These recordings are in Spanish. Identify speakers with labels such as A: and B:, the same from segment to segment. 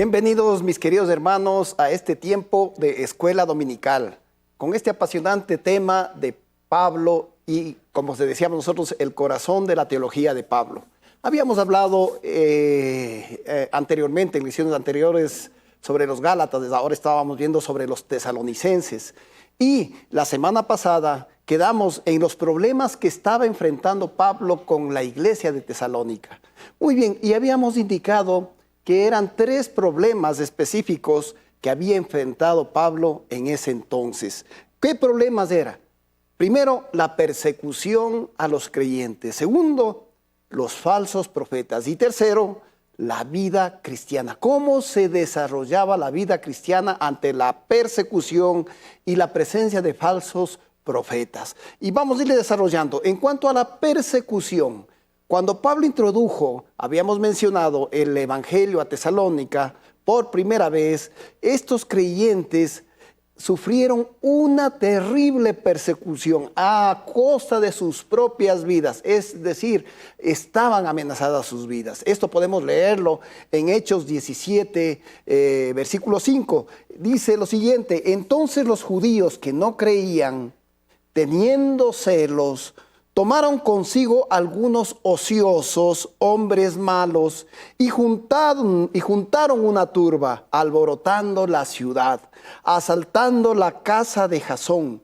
A: Bienvenidos, mis queridos hermanos, a este tiempo de escuela dominical, con este apasionante tema de Pablo y, como decíamos nosotros, el corazón de la teología de Pablo. Habíamos hablado anteriormente, en lecciones anteriores, sobre los Gálatas, ahora estábamos viendo sobre los tesalonicenses. Y la semana pasada quedamos en los problemas que estaba enfrentando Pablo con la iglesia de Tesalónica. Muy bien, y habíamos indicado que eran 3 problemas específicos que había enfrentado Pablo en ese entonces. ¿Qué problemas eran? Primero, la persecución a los creyentes. Segundo, los falsos profetas. Y tercero, la vida cristiana. ¿Cómo se desarrollaba la vida cristiana ante la persecución y la presencia de falsos profetas? Y vamos a irle desarrollando. En cuanto a la persecución, cuando Pablo introdujo, habíamos mencionado el Evangelio a Tesalónica, por primera vez, estos creyentes sufrieron una terrible persecución a costa de sus propias vidas, es decir, estaban amenazadas sus vidas. Esto podemos leerlo en Hechos 17, versículo 5. Dice lo siguiente: entonces los judíos que no creían, teniendo celos, tomaron consigo algunos ociosos, hombres malos, y juntaron una turba, alborotando la ciudad, asaltando la casa de Jasón.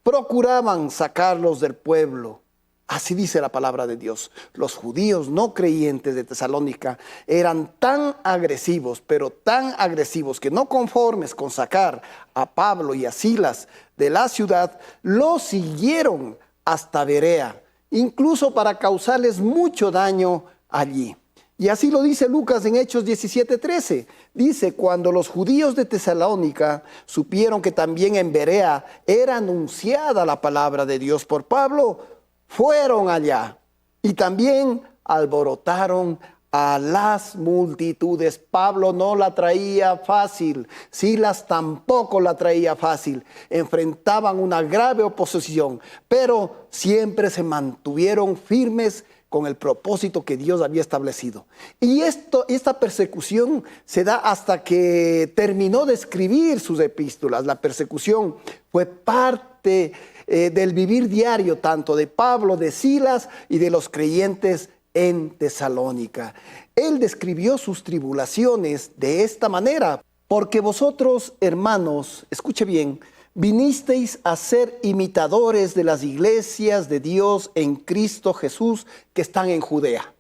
A: Procuraban sacarlos del pueblo. Así dice la palabra de Dios. Los judíos no creyentes de Tesalónica eran tan agresivos, pero tan agresivos, que no conformes con sacar a Pablo y a Silas de la ciudad, los siguieron hasta Berea, incluso para causarles mucho daño allí. Y así lo dice Lucas en Hechos 17:13. Dice: cuando los judíos de Tesalónica supieron que también en Berea era anunciada la palabra de Dios por Pablo, fueron allá y también alborotaron a las multitudes. Pablo no la traía fácil, Silas tampoco la traía fácil. Enfrentaban una grave oposición, pero siempre se mantuvieron firmes con el propósito que Dios había establecido. Y esta persecución se da hasta que terminó de escribir sus epístolas. La persecución fue parte del vivir diario, tanto de Pablo, de Silas y de los creyentes en Tesalónica. Él describió sus tribulaciones de esta manera: porque vosotros, hermanos, escuche bien, vinisteis a ser imitadores de las iglesias de Dios en Cristo Jesús que están en Judea.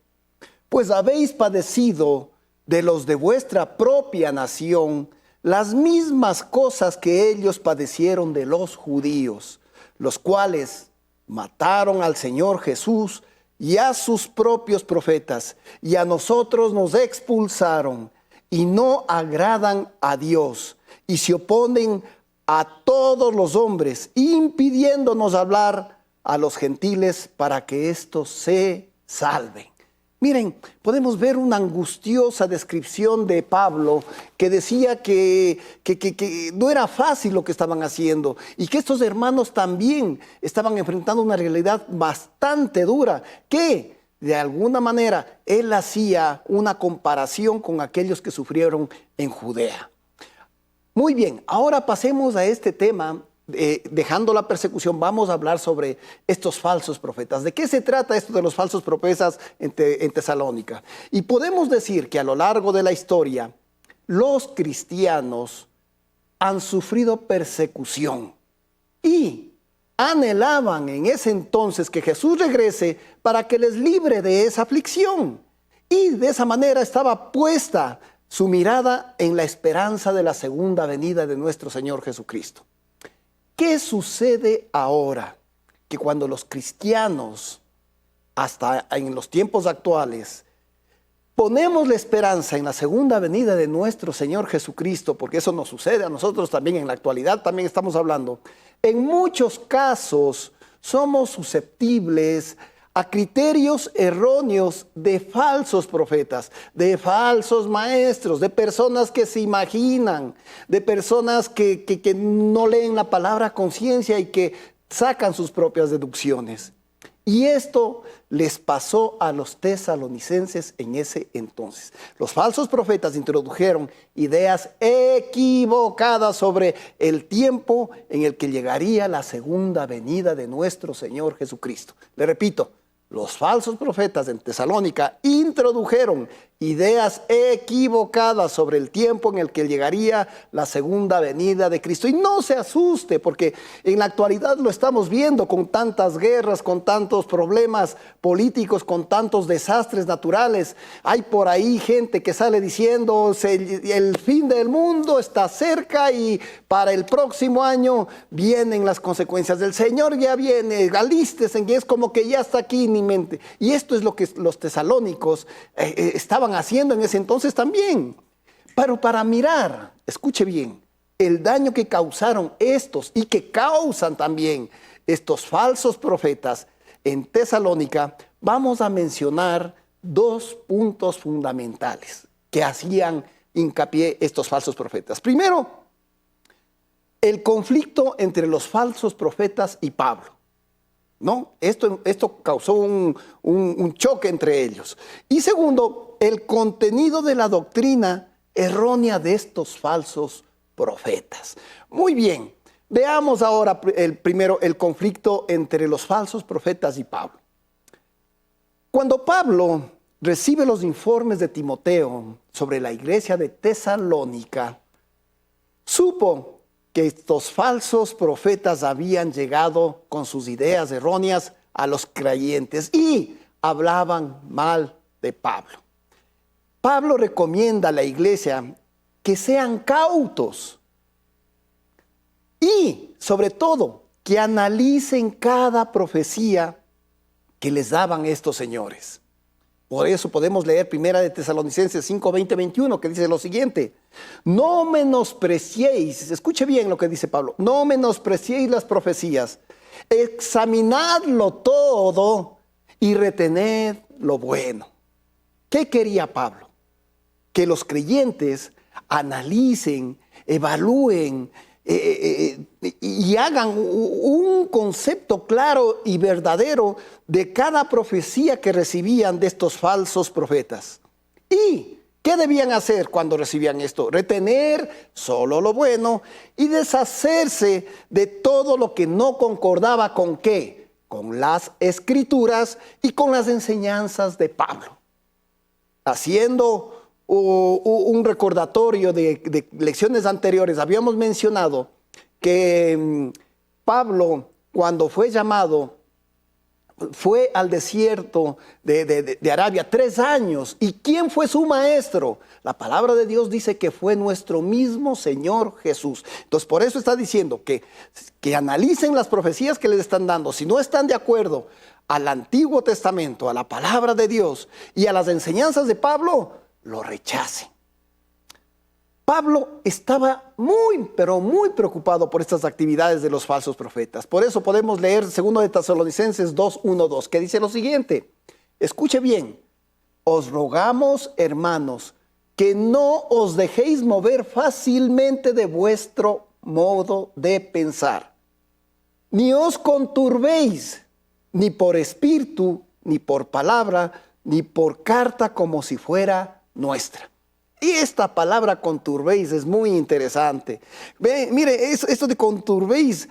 A: Pues habéis padecido de los de vuestra propia nación las mismas cosas que ellos padecieron de los judíos, los cuales mataron al Señor Jesús y a sus propios profetas, y a nosotros nos expulsaron, y no agradan a Dios, y se oponen a todos los hombres, impidiéndonos hablar a los gentiles para que éstos se salven. Miren, podemos ver una angustiosa descripción de Pablo, que decía que no era fácil lo que estaban haciendo, y que estos hermanos también estaban enfrentando una realidad bastante dura, que de alguna manera él hacía una comparación con aquellos que sufrieron en Judea. Muy bien, ahora pasemos a este tema. Dejando la persecución, vamos a hablar sobre estos falsos profetas. ¿De qué se trata esto de los falsos profetas en Tesalónica? Y podemos decir que a lo largo de la historia, los cristianos han sufrido persecución y anhelaban en ese entonces que Jesús regrese para que les libre de esa aflicción. Y de esa manera estaba puesta su mirada en la esperanza de la segunda venida de nuestro Señor Jesucristo. ¿Qué sucede ahora? Que cuando los cristianos, hasta en los tiempos actuales, ponemos la esperanza en la segunda venida de nuestro Señor Jesucristo, porque eso nos sucede a nosotros también en la actualidad, también estamos hablando, en muchos casos somos susceptibles a criterios erróneos de falsos profetas, de falsos maestros, de personas que se imaginan, de personas que no leen la palabra a conciencia y que sacan sus propias deducciones. Y esto les pasó a los tesalonicenses en ese entonces. Los falsos profetas introdujeron ideas equivocadas sobre el tiempo en el que llegaría la segunda venida de nuestro Señor Jesucristo. Le repito, los falsos profetas en Tesalónica introdujeron ideas equivocadas sobre el tiempo en el que llegaría la segunda venida de Cristo. Y no se asuste, porque en la actualidad lo estamos viendo con tantas guerras, con tantos problemas políticos, con tantos desastres naturales. Hay por ahí gente que sale diciendo el fin del mundo está cerca y para el próximo año vienen las consecuencias. El Señor ya viene, alístese, y es como que ya está aquí ni mente. Y esto es lo que los tesalónicos estaban haciendo en ese entonces también. Pero para mirar, escuche bien, el daño que causaron estos y que causan también estos falsos profetas en Tesalónica, vamos a mencionar dos puntos fundamentales que hacían hincapié estos falsos profetas. Primero, el conflicto entre los falsos profetas y Pablo. ¿No? Esto causó un choque entre ellos. Y segundo, el contenido de la doctrina errónea de estos falsos profetas. Muy bien, veamos ahora primero el conflicto entre los falsos profetas y Pablo. Cuando Pablo recibe los informes de Timoteo sobre la iglesia de Tesalónica, supo que estos falsos profetas habían llegado con sus ideas erróneas a los creyentes y hablaban mal de Pablo. Pablo recomienda a la iglesia que sean cautos y, sobre todo, que analicen cada profecía que les daban estos señores. Por eso podemos leer primera de Tesalonicenses 5, 20, 21, que dice lo siguiente: no menospreciéis, escuche bien lo que dice Pablo, no menospreciéis las profecías, examinadlo todo y retened lo bueno. ¿Qué quería Pablo? Que los creyentes analicen, evalúen y hagan un concepto claro y verdadero de cada profecía que recibían de estos falsos profetas. ¿Y qué debían hacer cuando recibían esto? Retener solo lo bueno y deshacerse de todo lo que no concordaba con ¿qué? Con las escrituras y con las enseñanzas de Pablo. Haciendo un recordatorio de lecciones anteriores, habíamos mencionado que Pablo, cuando fue llamado, fue al desierto de Arabia 3 años. ¿Y quién fue su maestro? La palabra de Dios dice que fue nuestro mismo Señor Jesús. Entonces, por eso está diciendo que analicen las profecías que les están dando. Si no están de acuerdo al Antiguo Testamento, a la palabra de Dios y a las enseñanzas de Pablo, lo rechacen. Pablo estaba pero muy preocupado por estas actividades de los falsos profetas. Por eso podemos leer 2 de Tesalonicenses 2, 1, 2, que dice lo siguiente. Escuche bien. Os rogamos, hermanos, que no os dejéis mover fácilmente de vuestro modo de pensar. Ni os conturbéis, ni por espíritu, ni por palabra, ni por carta como si fuera nuestra. Y esta palabra conturbéis es muy interesante. Mire, esto de conturbéis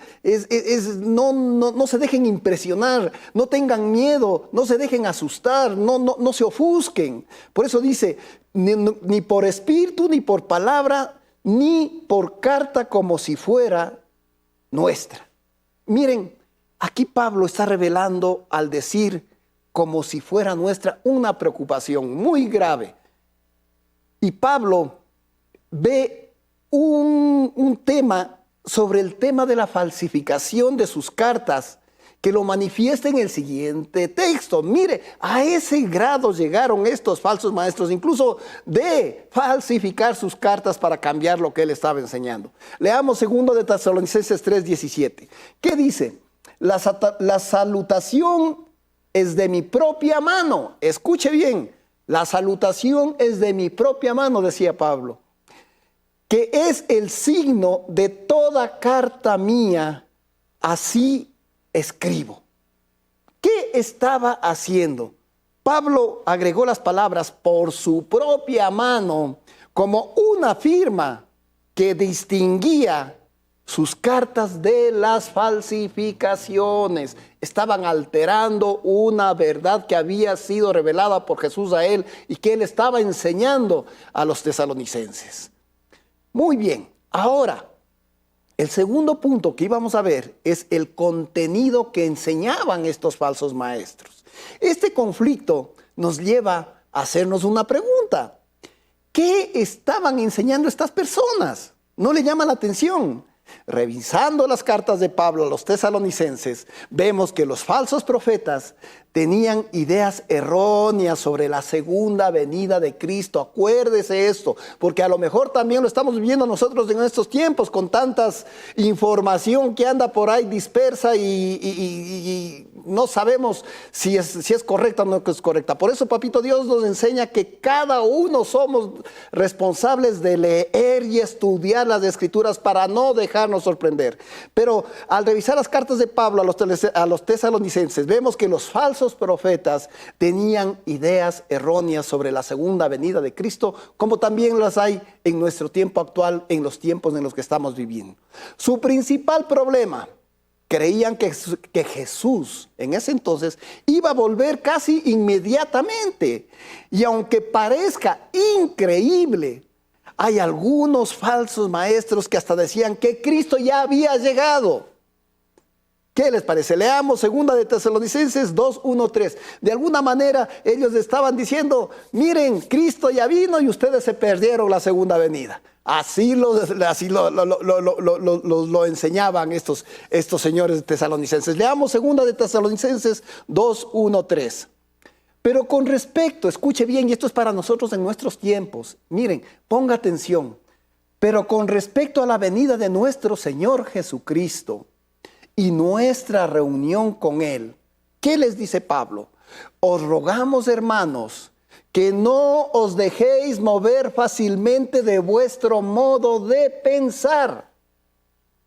A: no se dejen impresionar, no tengan miedo, no se dejen asustar, no se ofusquen. Por eso dice, ni por espíritu, ni por palabra, ni por carta como si fuera nuestra. Miren, aquí Pablo está revelando al decir como si fuera nuestra una preocupación muy grave. Y Pablo ve un tema sobre el tema de la falsificación de sus cartas, que lo manifiesta en el siguiente texto. Mire, a ese grado llegaron estos falsos maestros, incluso de falsificar sus cartas para cambiar lo que él estaba enseñando. Leamos 2 de Tesalonicenses 3, 17. ¿Qué dice? La salutación es de mi propia mano. Escuche bien. La salutación es de mi propia mano, decía Pablo, que es el signo de toda carta mía, así escribo. ¿Qué estaba haciendo? Pablo agregó las palabras por su propia mano como una firma que distinguía sus cartas de las falsificaciones. Estaban alterando una verdad que había sido revelada por Jesús a él y que él estaba enseñando a los tesalonicenses. Muy bien, ahora, el segundo punto que íbamos a ver es el contenido que enseñaban estos falsos maestros. Este conflicto nos lleva a hacernos una pregunta. ¿Qué estaban enseñando estas personas? ¿No le llama la atención? Revisando las cartas de Pablo a los tesalonicenses, vemos que los falsos profetas tenían ideas erróneas sobre la segunda venida de Cristo. Acuérdese esto, porque a lo mejor también lo estamos viviendo nosotros en estos tiempos con tantas información que anda por ahí dispersa y no sabemos si es correcta o no es correcta. Por eso, Papito Dios nos enseña que cada uno somos responsables de leer y estudiar las Escrituras para no dejarnos sorprender. Pero al revisar las cartas de Pablo a los tesalonicenses, vemos que los falsos profetas tenían ideas erróneas sobre la segunda venida de Cristo, como también las hay en nuestro tiempo actual, en los tiempos en los que estamos viviendo. Su principal problema: creían que Jesús en ese entonces iba a volver casi inmediatamente. Y aunque parezca increíble, hay algunos falsos maestros que hasta decían que Cristo ya había llegado. ¿Qué les parece? Leamos 2 de Tesalonicenses 2, 1, 3. De alguna manera ellos estaban diciendo: miren, Cristo ya vino y ustedes se perdieron la segunda venida. Así lo enseñaban estos señores tesalonicenses. Leamos 2 de Tesalonicenses 2, 1, 3. Pero con respecto, escuche bien, y esto es para nosotros en nuestros tiempos. Miren, ponga atención. Pero con respecto a la venida de nuestro Señor Jesucristo y nuestra reunión con Él, ¿qué les dice Pablo? Os rogamos, hermanos, que no os dejéis mover fácilmente de vuestro modo de pensar.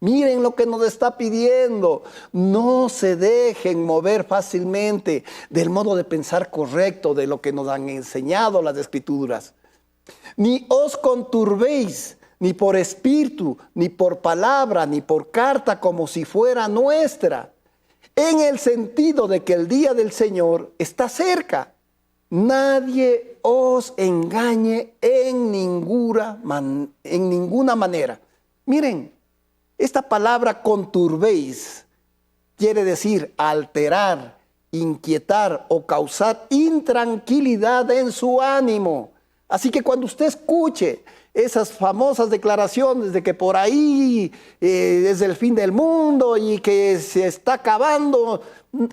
A: Miren lo que nos está pidiendo. No se dejen mover fácilmente del modo de pensar correcto, de lo que nos han enseñado las Escrituras. Ni os conturbéis, ni por espíritu, ni por palabra, ni por carta, como si fuera nuestra, en el sentido de que el día del Señor está cerca. Nadie os engañe en ninguna manera. Miren, esta palabra conturbéis quiere decir alterar, inquietar o causar intranquilidad en su ánimo. Así que cuando usted escuche esas famosas declaraciones de que por ahí es el fin del mundo y que se está acabando,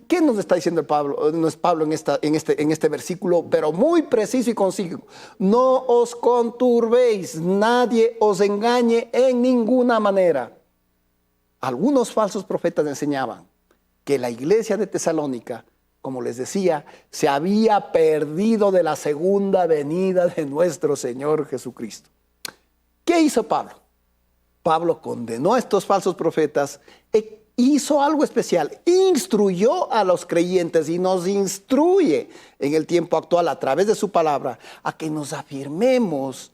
A: ¿qué nos está diciendo Pablo? No es Pablo en este versículo, pero muy preciso y conciso. No os conturbéis, nadie os engañe en ninguna manera. Algunos falsos profetas enseñaban que la iglesia de Tesalónica, como les decía, se había perdido de la segunda venida de nuestro Señor Jesucristo. ¿Qué hizo Pablo? Pablo condenó a estos falsos profetas e hizo algo especial. Instruyó a los creyentes y nos instruye en el tiempo actual a través de su palabra a que nos afirmemos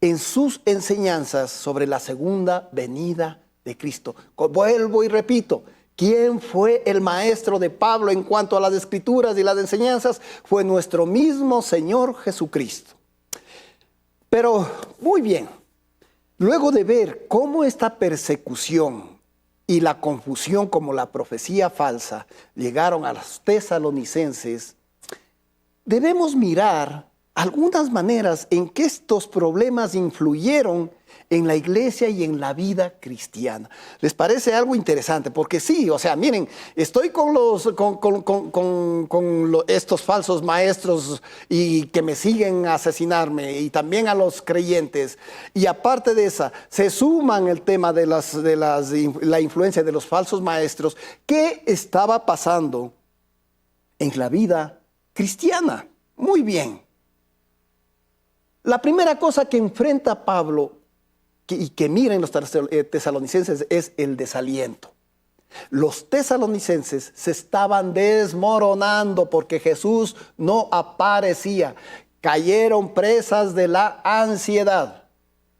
A: en sus enseñanzas sobre la segunda venida de Cristo. Vuelvo y repito, ¿quién fue el maestro de Pablo en cuanto a las Escrituras y las enseñanzas? Fue nuestro mismo Señor Jesucristo. Pero, muy bien, luego de ver cómo esta persecución y la confusión como la profecía falsa llegaron a los tesalonicenses, debemos mirar algunas maneras en que estos problemas influyeron en la iglesia y en la vida cristiana. ¿Les parece algo interesante? Porque sí, o sea, miren, estoy con estos falsos maestros y que me siguen a asesinarme, y también a los creyentes, y aparte de esa, se suman el tema de la influencia de los falsos maestros. ¿Qué estaba pasando en la vida cristiana? Muy bien. La primera cosa que enfrenta Pablo y que miren los tesalonicenses es el desaliento. Los tesalonicenses se estaban desmoronando porque Jesús no aparecía. Cayeron presas de la ansiedad.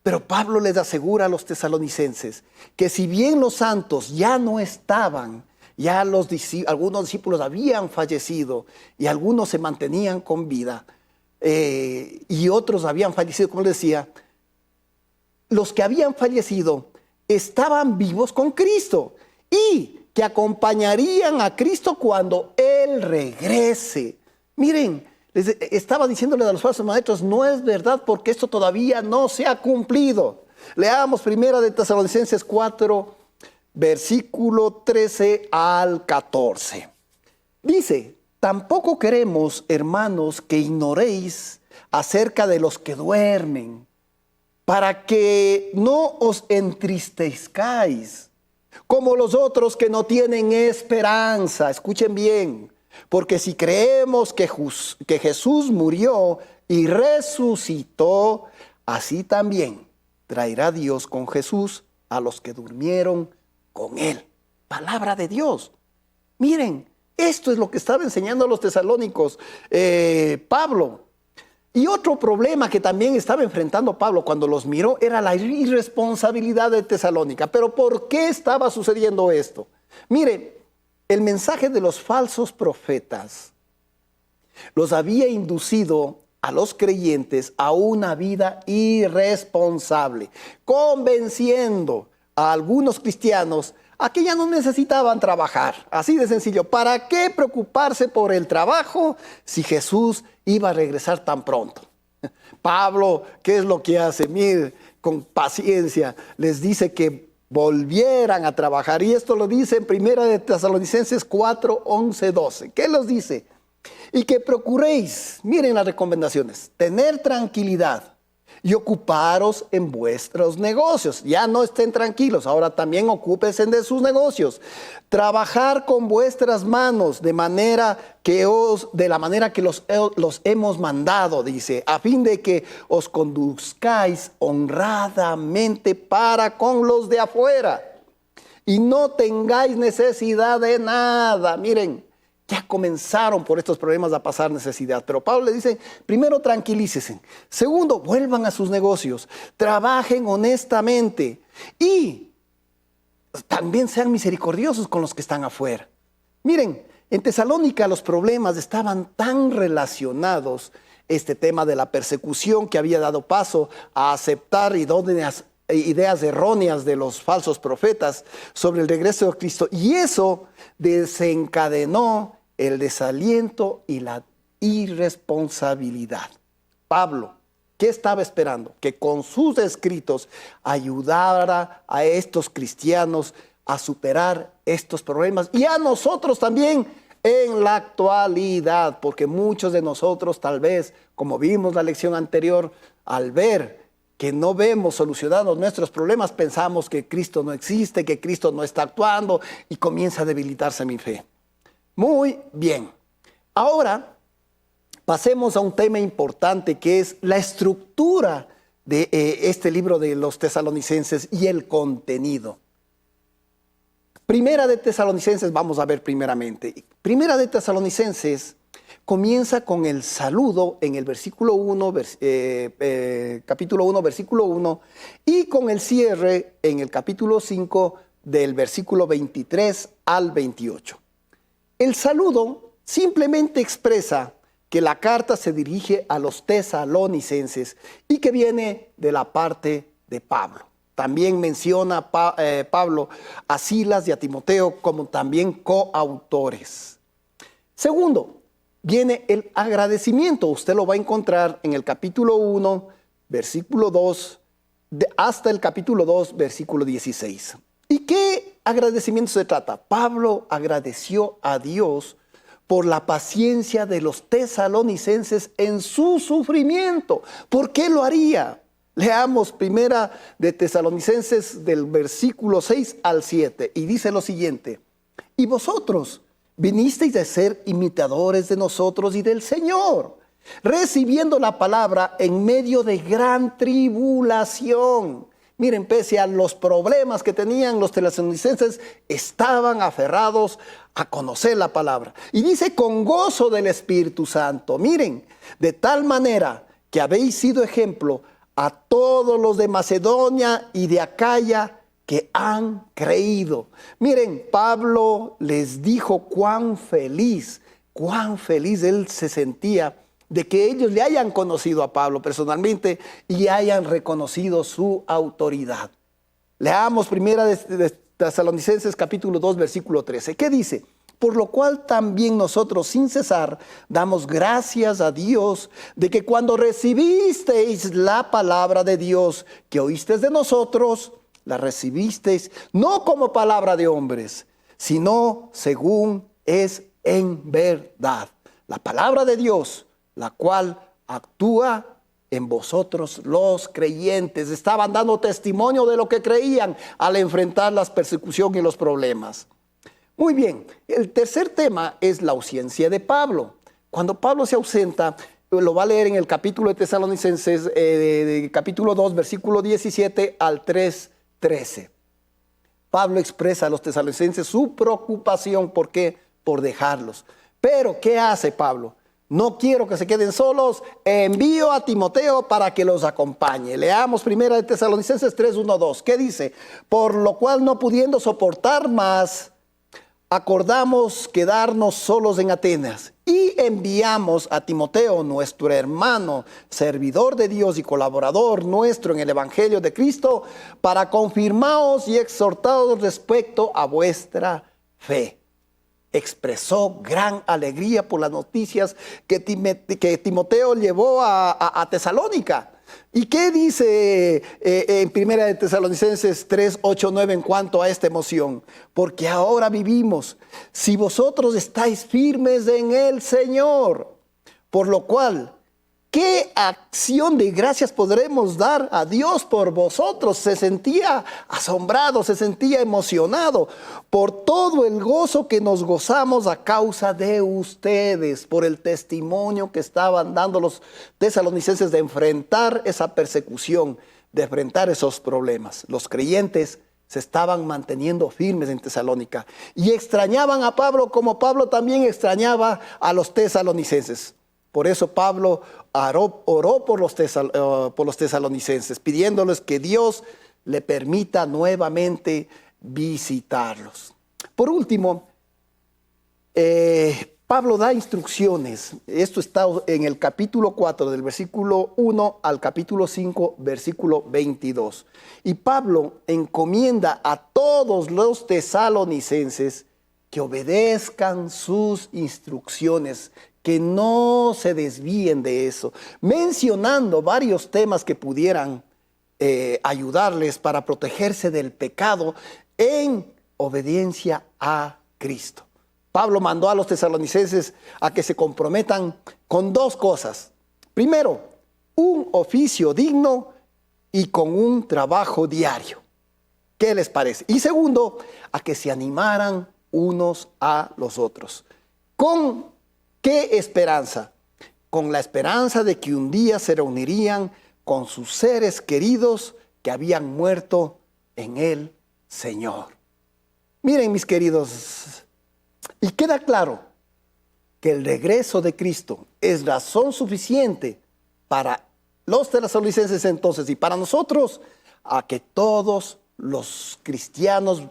A: Pero Pablo les asegura a los tesalonicenses que si bien los santos ya no estaban, ya algunos discípulos habían fallecido y algunos se mantenían con vida y otros habían fallecido, como les decía, los que habían fallecido estaban vivos con Cristo y que acompañarían a Cristo cuando Él regrese. Miren, les estaba diciéndole a los falsos maestros, no es verdad porque esto todavía no se ha cumplido. Leamos primera de Tesalonicenses 4, versículo 13 al 14. Dice, tampoco queremos, hermanos, que ignoréis acerca de los que duermen, para que no os entristezcáis, como los otros que no tienen esperanza. Escuchen bien. Porque si creemos que Jesús murió y resucitó, así también traerá Dios con Jesús a los que durmieron con Él. Palabra de Dios. Miren, esto es lo que estaba enseñando a los tesalónicos Pablo. Y otro problema que también estaba enfrentando Pablo cuando los miró era la irresponsabilidad de Tesalónica. Pero ¿por qué estaba sucediendo esto? Miren, el mensaje de los falsos profetas los había inducido a los creyentes a una vida irresponsable, convenciendo a algunos cristianos a que ya no necesitaban trabajar. Así de sencillo. ¿Para qué preocuparse por el trabajo si Jesús iba a regresar tan pronto? Pablo, ¿qué es lo que hace? Mire, con paciencia les dice que volvieran a trabajar. Y esto lo dice en primera de Tesalonicenses 4, 11, 12. ¿Qué los dice? Y que procuréis, miren las recomendaciones, tener tranquilidad y ocuparos en vuestros negocios. Ya no estén tranquilos, ahora también ocúpense de sus negocios. Trabajar con vuestras manos de la manera que los hemos mandado, dice, a fin de que os conduzcáis honradamente para con los de afuera y no tengáis necesidad de nada. Miren, ya comenzaron por estos problemas a pasar necesidad. Pero Pablo le dice, primero tranquilícese. Segundo, vuelvan a sus negocios. Trabajen honestamente. Y también sean misericordiosos con los que están afuera. Miren, en Tesalónica los problemas estaban tan relacionados, este tema de la persecución que había dado paso a aceptar ideas erróneas de los falsos profetas sobre el regreso de Cristo. Y eso desencadenó el desaliento y la irresponsabilidad. Pablo, ¿qué estaba esperando? Que con sus escritos ayudara a estos cristianos a superar estos problemas y a nosotros también en la actualidad, porque muchos de nosotros tal vez, como vimos la lección anterior, al ver que no vemos solucionados nuestros problemas, pensamos que Cristo no existe, que Cristo no está actuando y comienza a debilitarse mi fe. Muy bien. Ahora pasemos a un tema importante que es la estructura de este libro de los Tesalonicenses y el contenido. Primera de Tesalonicenses, vamos a ver primeramente. Primera de Tesalonicenses comienza con el saludo en el versículo 1, capítulo 1, versículo 1, y con el cierre en el capítulo 5 del versículo 23 al 28. El saludo simplemente expresa que la carta se dirige a los tesalonicenses y que viene de la parte de Pablo. También menciona Pablo a Silas y a Timoteo como también coautores. Segundo, viene el agradecimiento. Usted lo va a encontrar en el capítulo 1, versículo 2, hasta el capítulo 2, versículo 16. ¿Y qué agradecimiento se trata? Pablo agradeció a Dios por la paciencia de los tesalonicenses en su sufrimiento. ¿Por qué lo haría? Leamos primera de Tesalonicenses del versículo 6 al 7 y dice lo siguiente: y vosotros vinisteis a ser imitadores de nosotros y del Señor, recibiendo la palabra en medio de gran tribulación, Miren, pese a los problemas que tenían los tesalonicenses, estaban aferrados a conocer la palabra. Y dice, con gozo del Espíritu Santo. Miren, de tal manera que habéis sido ejemplo a todos los de Macedonia y de Acaya que han creído. Miren, Pablo les dijo cuán feliz él se sentía de que ellos le hayan conocido a Pablo personalmente y hayan reconocido su autoridad. Leamos primera de Tesalonicenses capítulo 2, versículo 13. ¿Qué dice? Por lo cual también nosotros sin cesar damos gracias a Dios de que cuando recibisteis la palabra de Dios que oísteis de nosotros, la recibisteis no como palabra de hombres, sino según es en verdad. La palabra de Dios, la cual actúa en vosotros los creyentes. Estaban dando testimonio de lo que creían al enfrentar las persecuciones y los problemas. Muy bien, el tercer tema es la ausencia de Pablo. Cuando Pablo se ausenta, lo va a leer en el capítulo de Tesalonicenses, capítulo 2, versículo 17 al 3:13. Pablo expresa a los tesalonicenses su preocupación, ¿por qué? Por dejarlos. Pero, ¿qué hace Pablo? No quiero que se queden solos, envío a Timoteo para que los acompañe. Leamos primera de Tesalonicenses 3, 1, 2. ¿Qué dice? Por lo cual, no pudiendo soportar más, acordamos quedarnos solos en Atenas y enviamos a Timoteo, nuestro hermano, servidor de Dios y colaborador nuestro en el Evangelio de Cristo, para confirmaros y exhortaros respecto a vuestra fe. Expresó gran alegría por las noticias que Timoteo llevó a Tesalónica. ¿Y qué dice en primera de Tesalonicenses 3, 8, 9 en cuanto a esta emoción? Porque ahora vivimos, si vosotros estáis firmes en el Señor, por lo cual, ¿qué acción de gracias podremos dar a Dios por vosotros? Se sentía asombrado, se sentía emocionado por todo el gozo que nos gozamos a causa de ustedes, por el testimonio que estaban dando los tesalonicenses de enfrentar esa persecución, de enfrentar esos problemas. Los creyentes se estaban manteniendo firmes en Tesalónica y extrañaban a Pablo como Pablo también extrañaba a los tesalonicenses. Por eso Pablo oró por los tesalonicenses, pidiéndoles que Dios le permita nuevamente visitarlos. Por último, Pablo da instrucciones. Esto está en el capítulo 4, del versículo 1 al capítulo 5, versículo 22. Y Pablo encomienda a todos los tesalonicenses que obedezcan sus instrucciones, que no se desvíen de eso, mencionando varios temas que pudieran ayudarles para protegerse del pecado en obediencia a Cristo. Pablo mandó a los tesalonicenses a que se comprometan con dos cosas. Primero, un oficio digno y con un trabajo diario. ¿Qué les parece? Y segundo, a que se animaran unos a los otros. ¿Con qué esperanza? Con la esperanza de que un día se reunirían con sus seres queridos que habían muerto en el Señor. Miren, mis queridos, y queda claro que el regreso de Cristo es razón suficiente para los tesalonicenses entonces y para nosotros a que todos los cristianos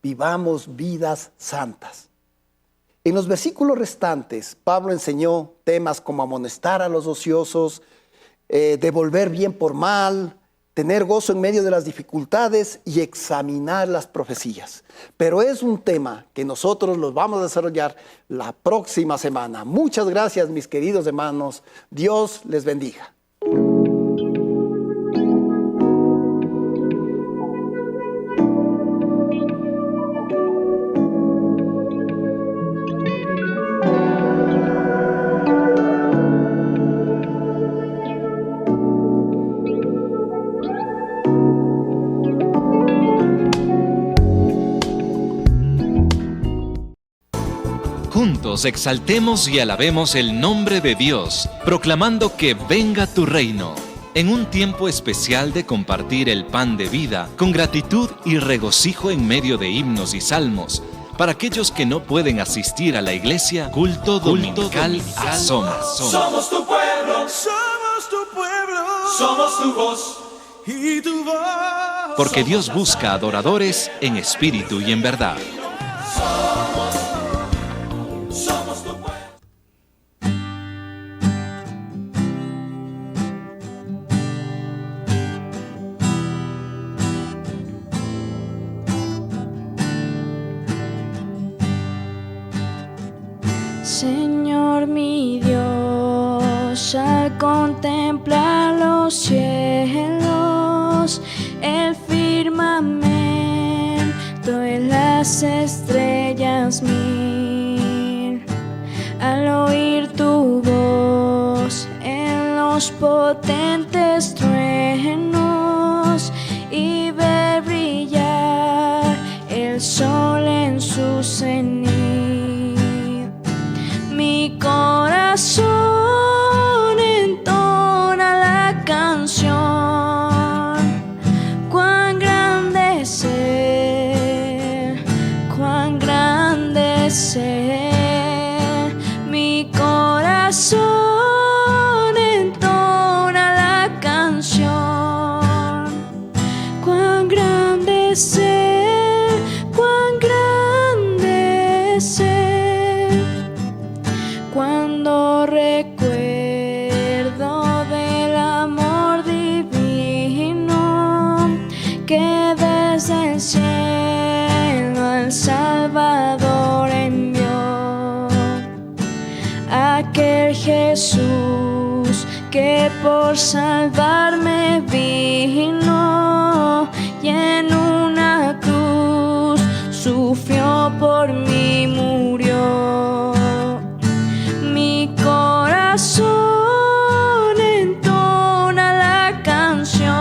A: vivamos vidas santas. En los versículos restantes, Pablo enseñó temas como amonestar a los ociosos, devolver bien por mal, tener gozo en medio de las dificultades y examinar las profecías. Pero es un tema que nosotros los vamos a desarrollar la próxima semana. Muchas gracias, mis queridos hermanos. Dios les bendiga.
B: Juntos exaltemos y alabemos el nombre de Dios, proclamando que venga tu reino. en un tiempo especial de compartir el pan de vida con gratitud y regocijo en medio de himnos y salmos. Para aquellos que no pueden asistir a la iglesia, culto dominical a Somos.
C: Somos tu pueblo, somos tu voz y tu voz.
B: Porque Dios busca adoradores en espíritu y en verdad.
C: Somos tu pueblo.
D: Señor mi Dios, al contemplar los cielos, el firmamento y las estrellas mil, al oír tu voz en los potentes truenos y ver brillar el sol en su cenit, mi corazón entona la canción. Cuán grande es Él, cuán grande es Él. Mi corazón entona la canción. Cuán grande es Él, cuán grande es Él. Cuando recuerdo del amor divino que desde el cielo al Salvador envió, aquel Jesús que por salvarme vino y en una cruz sufrió por mí, murió. Mi corazón entona la canción.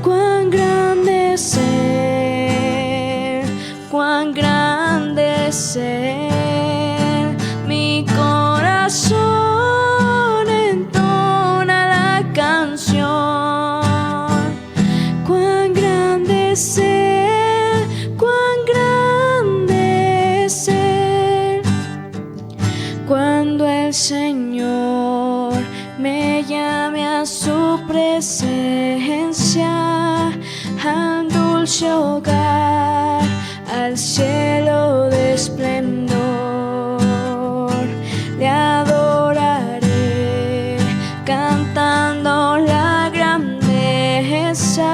D: Cuán grande es Él, cuán grande es Él. Mi corazón entona la canción. Cuán grande es Él, cuán grande es Él. Cuando el Señor me llame a su presencia, al dulce hogar, al cielo de esplendor, le adoraré cantando la grandeza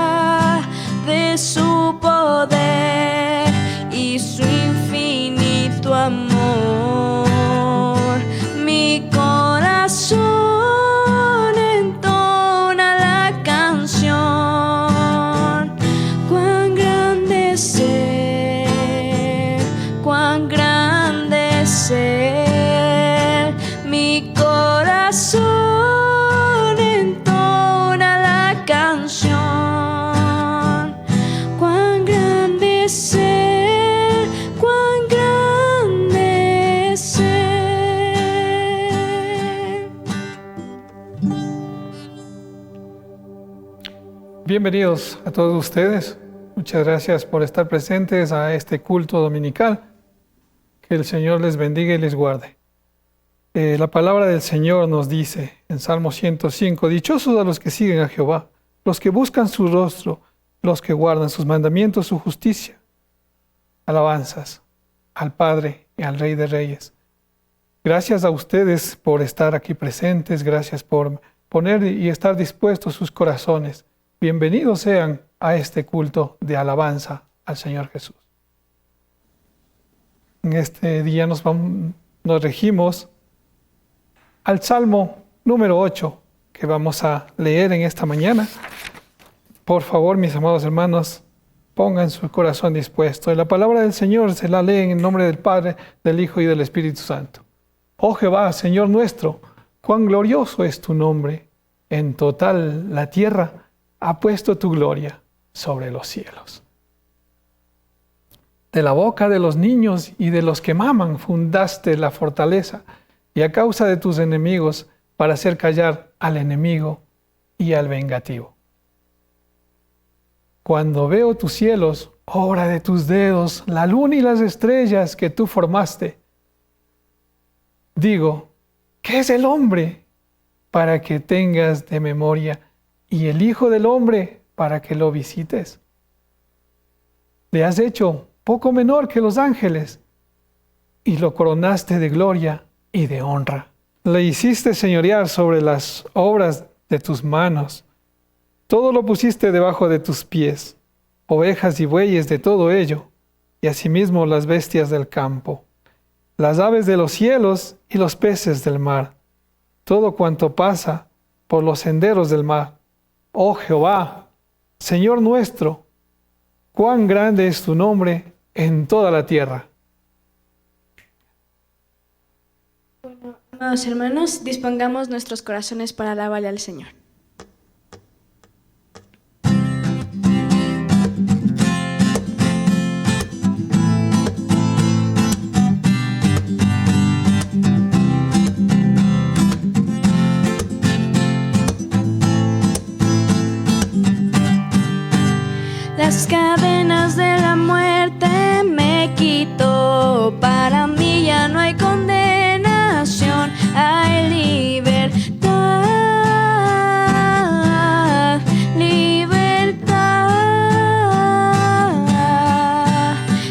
D: de su poder y su infinito amor. Mi corazón entona la canción. Cuán grande es Él, cuán grande es Él. Mi corazón entona la canción. Cuán grande es Él, cuán grande es Él.
E: Bienvenidos a todos ustedes. Muchas gracias por estar presentes a este culto dominical. Que el Señor les bendiga y les guarde. La palabra del Señor nos dice en Salmo 105, dichosos a los que siguen a Jehová, los que buscan su rostro, los que guardan sus mandamientos, su justicia. Alabanzas al Padre y al Rey de Reyes. Gracias a ustedes por estar aquí presentes, gracias por poner y estar dispuestos sus corazones. Bienvenidos sean a este culto de alabanza al Señor Jesús. En este día nos regimos al Salmo número 8 que vamos a leer en esta mañana. Por favor, mis amados hermanos, pongan su corazón dispuesto. La palabra del Señor se la lee en el nombre del Padre, del Hijo y del Espíritu Santo. Oh Jehová, Señor nuestro, cuán glorioso es tu nombre. En total la tierra ha puesto tu gloria sobre los cielos. De la boca de los niños y de los que maman fundaste la fortaleza, y a causa de tus enemigos, para hacer callar al enemigo y al vengativo. Cuando veo tus cielos, obra de tus dedos, la luna y las estrellas que tú formaste, digo, ¿qué es el hombre para que tengas de memoria y el Hijo del Hombre para que lo visites? Le has hecho poco menor que los ángeles y lo coronaste de gloria y de honra. Le hiciste señorear sobre las obras de tus manos. Todo lo pusiste debajo de tus pies, ovejas y bueyes de todo ello, y asimismo las bestias del campo, las aves de los cielos y los peces del mar, todo cuanto pasa por los senderos del mar. Oh Jehová, Señor nuestro, cuán grande es tu nombre en toda la tierra.
D: Amados hermanos, dispongamos nuestros corazones para alabarle al Señor. Las cadenas de la muerte me quitó, para mí ya no hay condenación, hay libertad, libertad.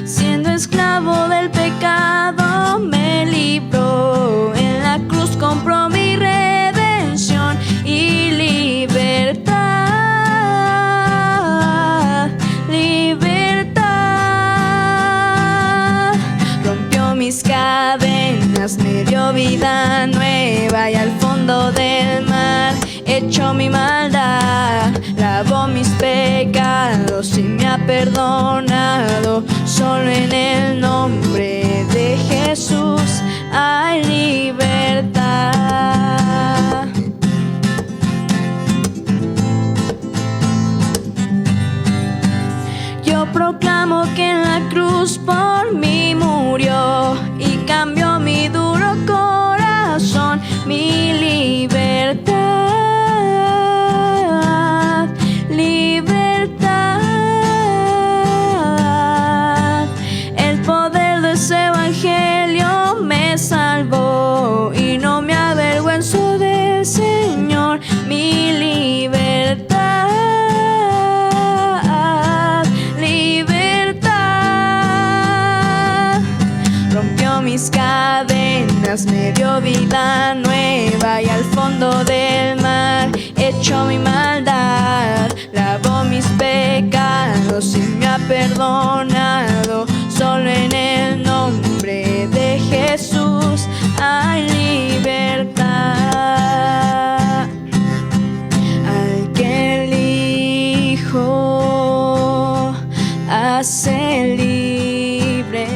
D: Siendo esclavo del pecado me libró, en la cruz compró mi redención y libertad. Mis cadenas, me dio vida nueva y al fondo del mar echó mi maldad, lavó mis pecados y me ha perdonado. Solo en el nombre de Jesús hay libertad. Yo proclamo que en la cruz por mí murió y cambió mi duro corazón, mi libertad, libertad. El poder de ese evangelio me salvó y no me avergüenzo del Señor, mi libertad. Mis cadenas, me dio vida nueva y al fondo del mar echó mi maldad, lavó mis pecados y me ha perdonado. Solo en el nombre de Jesús hay libertad. Al que el Hijo hace libre,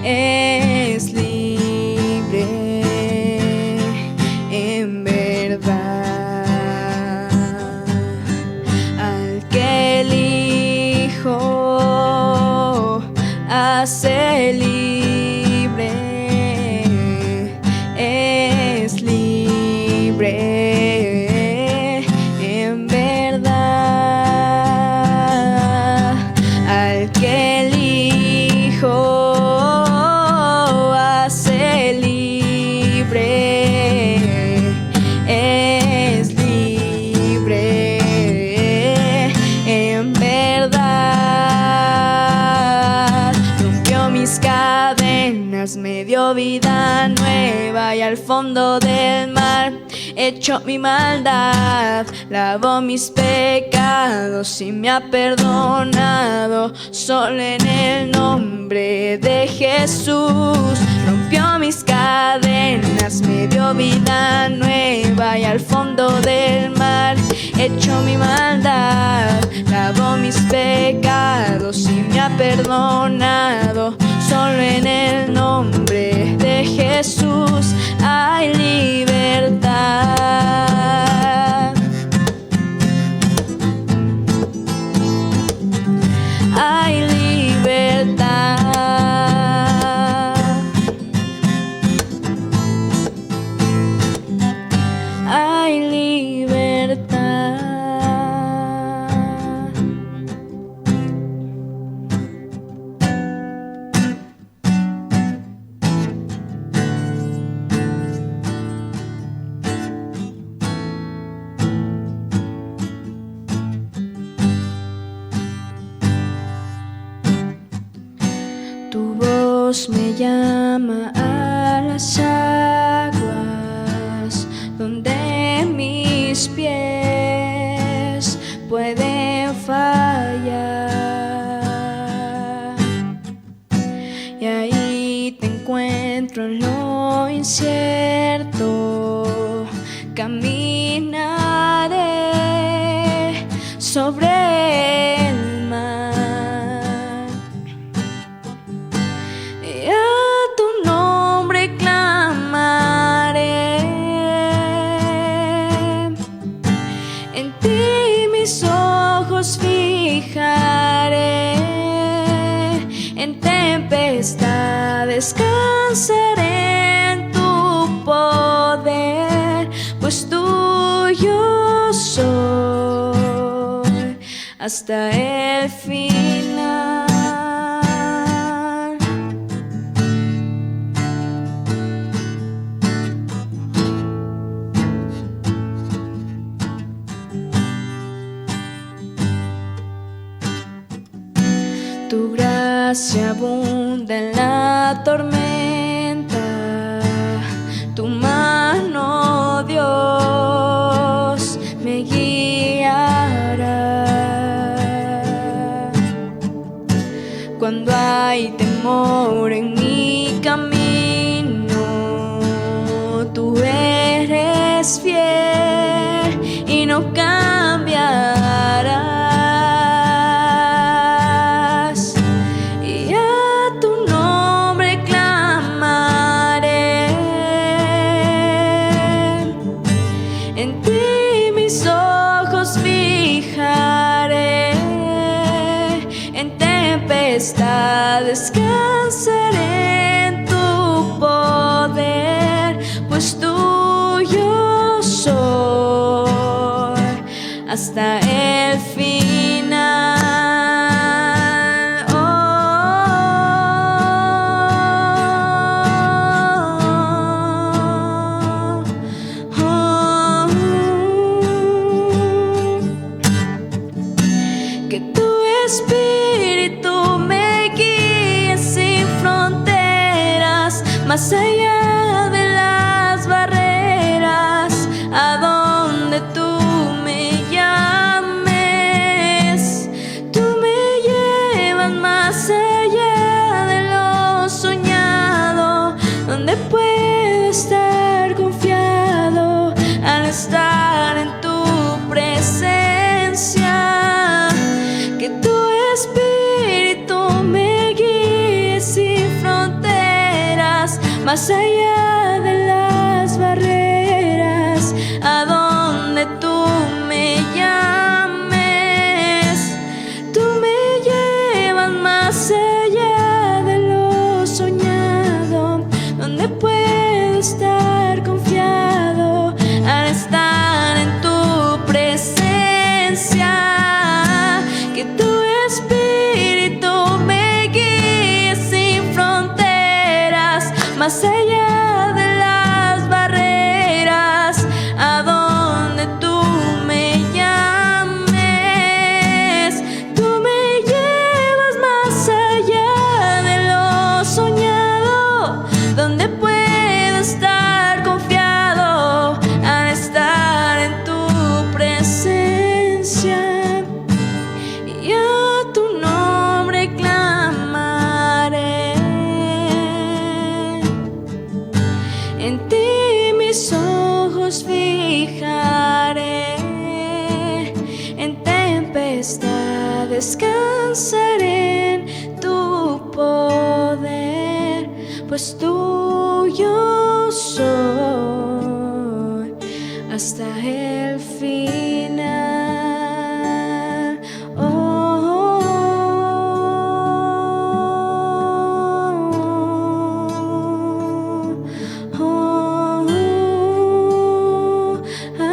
D: es libre en verdad. Al que el Hijo hace libre, es libre en verdad. Al que el Hijo es libre en verdad. Rompió mis cadenas, me dio vida nueva y al fondo del mar echó mi maldad, lavó mis pecados y me ha perdonado. Solo en el nombre de Jesús rompió mis cadenas, me dio vida nueva y al fondo del mar echó mi maldad, lavó mis pecados y me ha perdonado. Solo en el nombre de Jesús hay libertad. Hay libertad. Dios me llama a las aguas donde mis pies pueden fallar, y ahí te encuentro en lo incierto. Caminaré sobre el mar, y a tu nombre clamaré. En ti mis ojos fijaré, en tempestad descansaré en tu poder, pues tuyo soy hasta el final. Tu gracia abunda en la tormenta, tu mano, Dios, me guiará. Cuando hay temor en mi camino, tú eres fiel y no cambiarás. Descansaré en tu poder, pues tuyo soy hasta el final. Que tu Espíritu me guíe sin fronteras, más allá de las barreras, a donde tú me llames. Tú me llevas más allá de lo soñado, donde puedo estar confiado al estar en tu presencia. Que tu Espíritu me guíe sin fronteras, más allá de las barreras, a donde tú me llames. Tú me llevas más allá de lo soñado, donde puedo estar confiado al estar en tu presencia. Que tu Espíritu me guíe sin fronteras, más allá de las barreras, a donde tú me llames. Tú me llevas más allá de lo soñado, donde puedo estar confiado al estar en tu presencia. Y a tu nombre clamaré, en ti mis ojos fijaré, en tempestad descansaré en tu poder, pues tuyo soy hasta el final.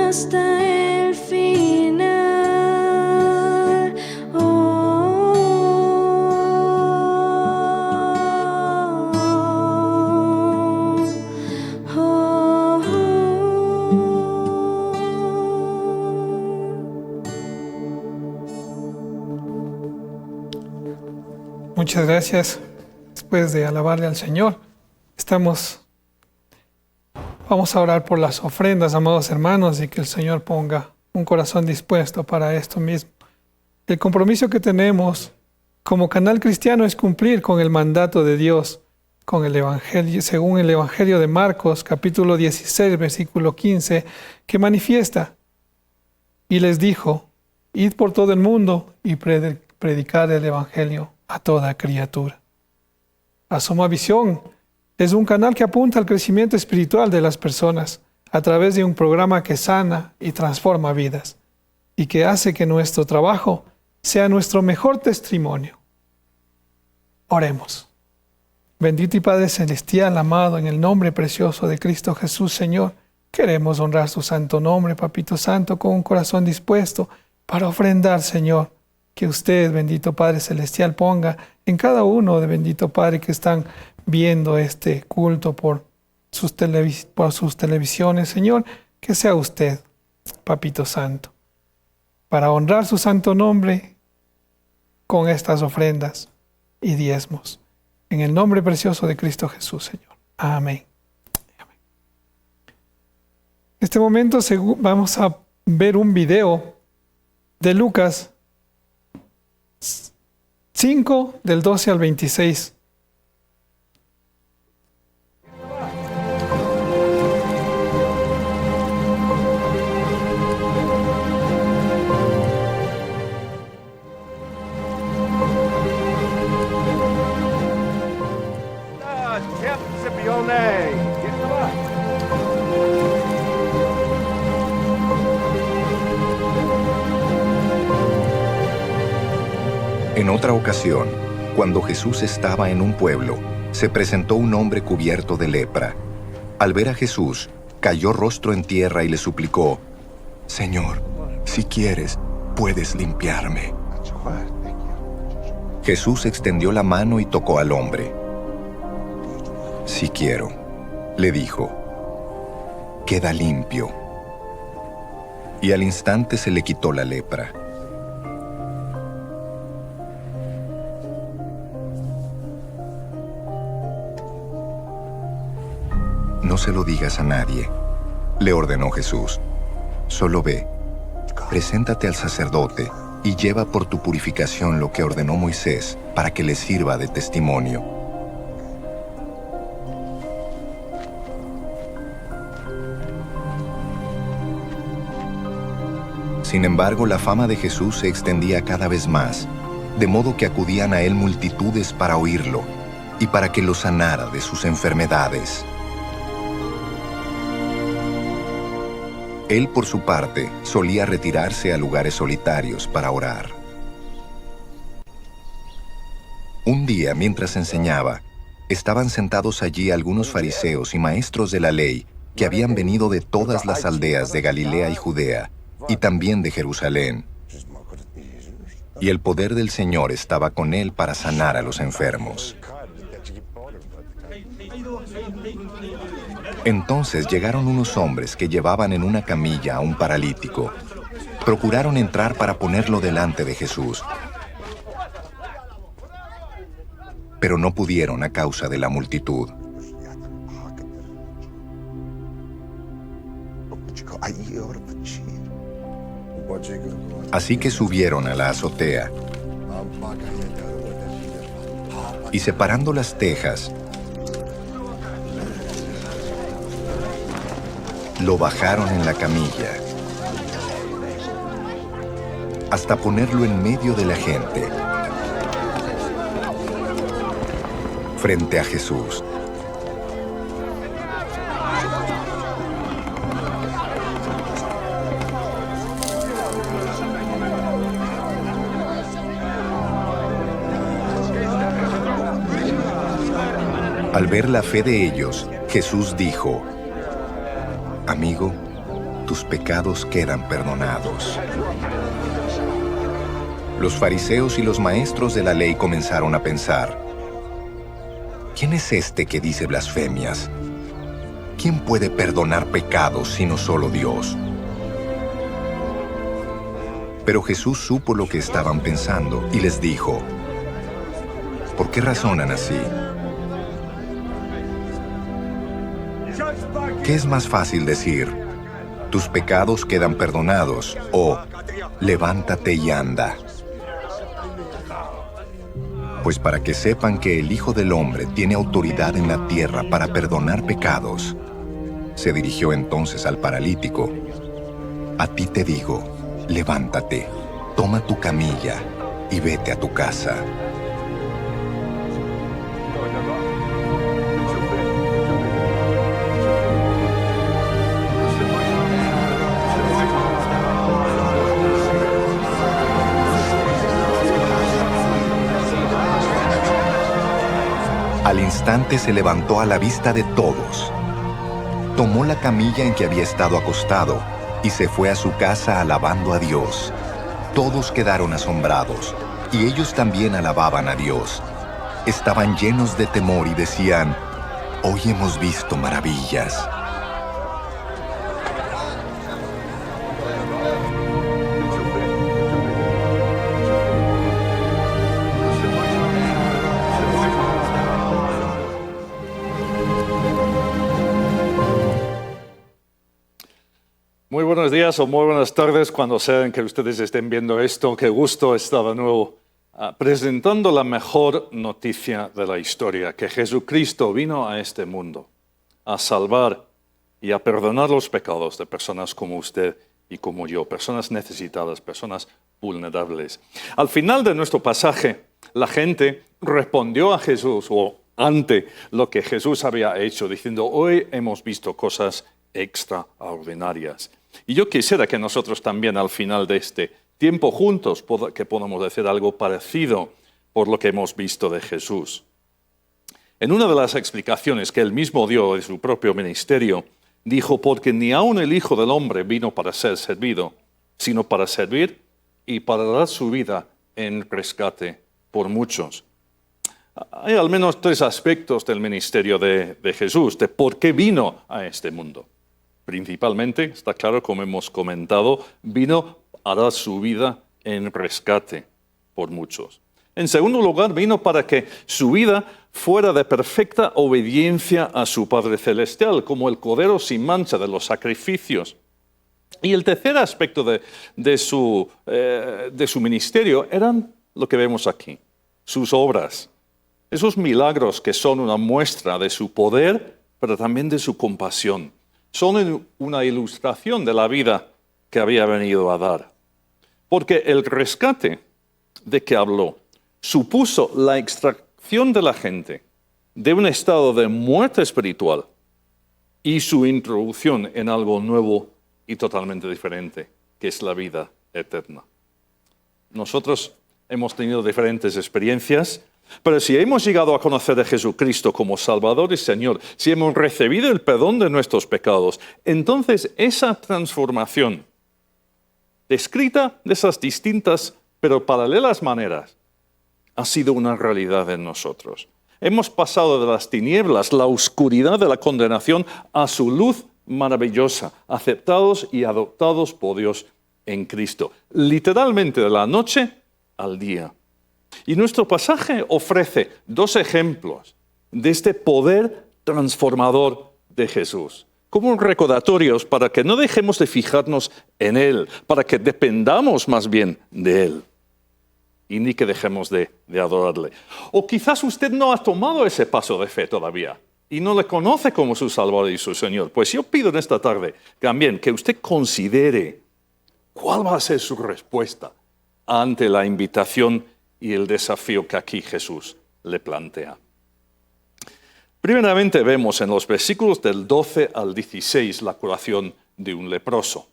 D: Hasta el final.
E: Muchas gracias. después de alabarle al Señor, vamos a orar por las ofrendas, amados hermanos, y que el Señor ponga un corazón dispuesto para esto mismo. El compromiso que tenemos como canal cristiano es cumplir con el mandato de Dios, con el Evangelio, según el Evangelio de Marcos, capítulo 16, versículo 15, que manifiesta: y les dijo, id por todo el mundo y predicar el Evangelio a toda criatura. Asoma Visión es un canal que apunta al crecimiento espiritual de las personas a través de un programa que sana y transforma vidas y que hace que nuestro trabajo sea nuestro mejor testimonio. Oremos. Bendito y Padre Celestial, amado, en el nombre precioso de Cristo Jesús, Señor, queremos honrar su santo nombre, Papito Santo, con un corazón dispuesto para ofrendar, Señor, que usted, bendito Padre Celestial, ponga en cada uno de bendito Padre que están viendo este culto por sus televisiones, Señor, que sea usted, Papito Santo, para honrar su santo nombre con estas ofrendas y diezmos. En el nombre precioso de Cristo Jesús, Señor. Amén. Amén. En este momento vamos a ver un video de Lucas 5, del 12 al 26.
F: En otra ocasión, cuando Jesús estaba en un pueblo, se presentó un hombre cubierto de lepra. Al ver a Jesús, cayó rostro en tierra y le suplicó: Señor, si quieres, puedes limpiarme. Jesús extendió la mano y tocó al hombre. Si quiero, le dijo, queda limpio. Y al instante se le quitó la lepra. No se lo digas a nadie, le ordenó Jesús. Solo ve, preséntate al sacerdote y lleva por tu purificación lo que ordenó Moisés para que le sirva de testimonio. Sin embargo, la fama de Jesús se extendía cada vez más, de modo que acudían a él multitudes para oírlo y para que lo sanara de sus enfermedades. Él, por su parte, solía retirarse a lugares solitarios para orar. Un día, mientras enseñaba, estaban sentados allí algunos fariseos y maestros de la ley que habían venido de todas las aldeas de Galilea y Judea, y también de Jerusalén. Y el poder del Señor estaba con él para sanar a los enfermos. Entonces llegaron unos hombres que llevaban en una camilla a un paralítico. Procuraron entrar para ponerlo delante de Jesús, pero no pudieron a causa de la multitud. Así que subieron a la azotea y, separando las tejas, lo bajaron en la camilla hasta ponerlo en medio de la gente, frente a Jesús. Al ver la fe de ellos, Jesús dijo: Amigo, tus pecados quedan perdonados. Los fariseos y los maestros de la ley comenzaron a pensar: ¿quién es este que dice blasfemias? ¿Quién puede perdonar pecados sino solo Dios? Pero Jesús supo lo que estaban pensando y les dijo: ¿por qué razonan así? ¿Qué es más fácil decir? Tus pecados quedan perdonados, o levántate y anda. Pues para que sepan que el Hijo del Hombre tiene autoridad en la tierra para perdonar pecados, se dirigió entonces al paralítico. A ti te digo, levántate, toma tu camilla y vete a tu casa. Al instante se levantó a la vista de todos. Tomó la camilla en que había estado acostado y se fue a su casa alabando a Dios. Todos quedaron asombrados, y ellos también alababan a Dios. Estaban llenos de temor y decían, hoy hemos visto maravillas.
G: Muy buenos días o muy buenas tardes cuando sean que ustedes estén viendo esto. Qué gusto estar de nuevo presentando la mejor noticia de la historia, que Jesucristo vino a este mundo a salvar y a perdonar los pecados de personas como usted y como yo, personas necesitadas, personas vulnerables. Al final de nuestro pasaje, la gente respondió a Jesús o ante lo que Jesús había hecho, diciendo, hoy hemos visto cosas extraordinarias. Y yo quisiera que nosotros también al final de este tiempo juntos que podamos decir algo parecido por lo que hemos visto de Jesús. En una de las explicaciones que él mismo dio de su propio ministerio, dijo, porque ni aun el Hijo del Hombre vino para ser servido, sino para servir y para dar su vida en rescate por muchos. Hay al menos tres aspectos del ministerio de Jesús, de por qué vino a este mundo. Principalmente, está claro, como hemos comentado, vino a dar su vida en rescate por muchos. En segundo lugar, vino para que su vida fuera de perfecta obediencia a su Padre Celestial, como el cordero sin mancha de los sacrificios. Y el tercer aspecto de su ministerio eran lo que vemos aquí, sus obras. Esos milagros que son una muestra de su poder, pero también de su compasión. Son una ilustración de la vida que había venido a dar. Porque el rescate de que habló supuso la extracción de la gente de un estado de muerte espiritual y su introducción en algo nuevo y totalmente diferente, que es la vida eterna. Nosotros hemos tenido diferentes experiencias, pero si hemos llegado a conocer a Jesucristo como Salvador y Señor, si hemos recibido el perdón de nuestros pecados, entonces esa transformación, descrita de esas distintas pero paralelas maneras, ha sido una realidad en nosotros. Hemos pasado de las tinieblas, la oscuridad de la condenación, a su luz maravillosa, aceptados y adoptados por Dios en Cristo. Literalmente de la noche al día. Y nuestro pasaje ofrece dos ejemplos de este poder transformador de Jesús, como recordatorios para que no dejemos de fijarnos en Él, para que dependamos más bien de Él y ni que dejemos de adorarle. O quizás usted no ha tomado ese paso de fe todavía y no le conoce como su Salvador y su Señor. Pues yo pido en esta tarde también que usted considere cuál va a ser su respuesta ante la invitación y el desafío que aquí Jesús le plantea. Primeramente vemos en los versículos del 12 al 16 la curación de un leproso.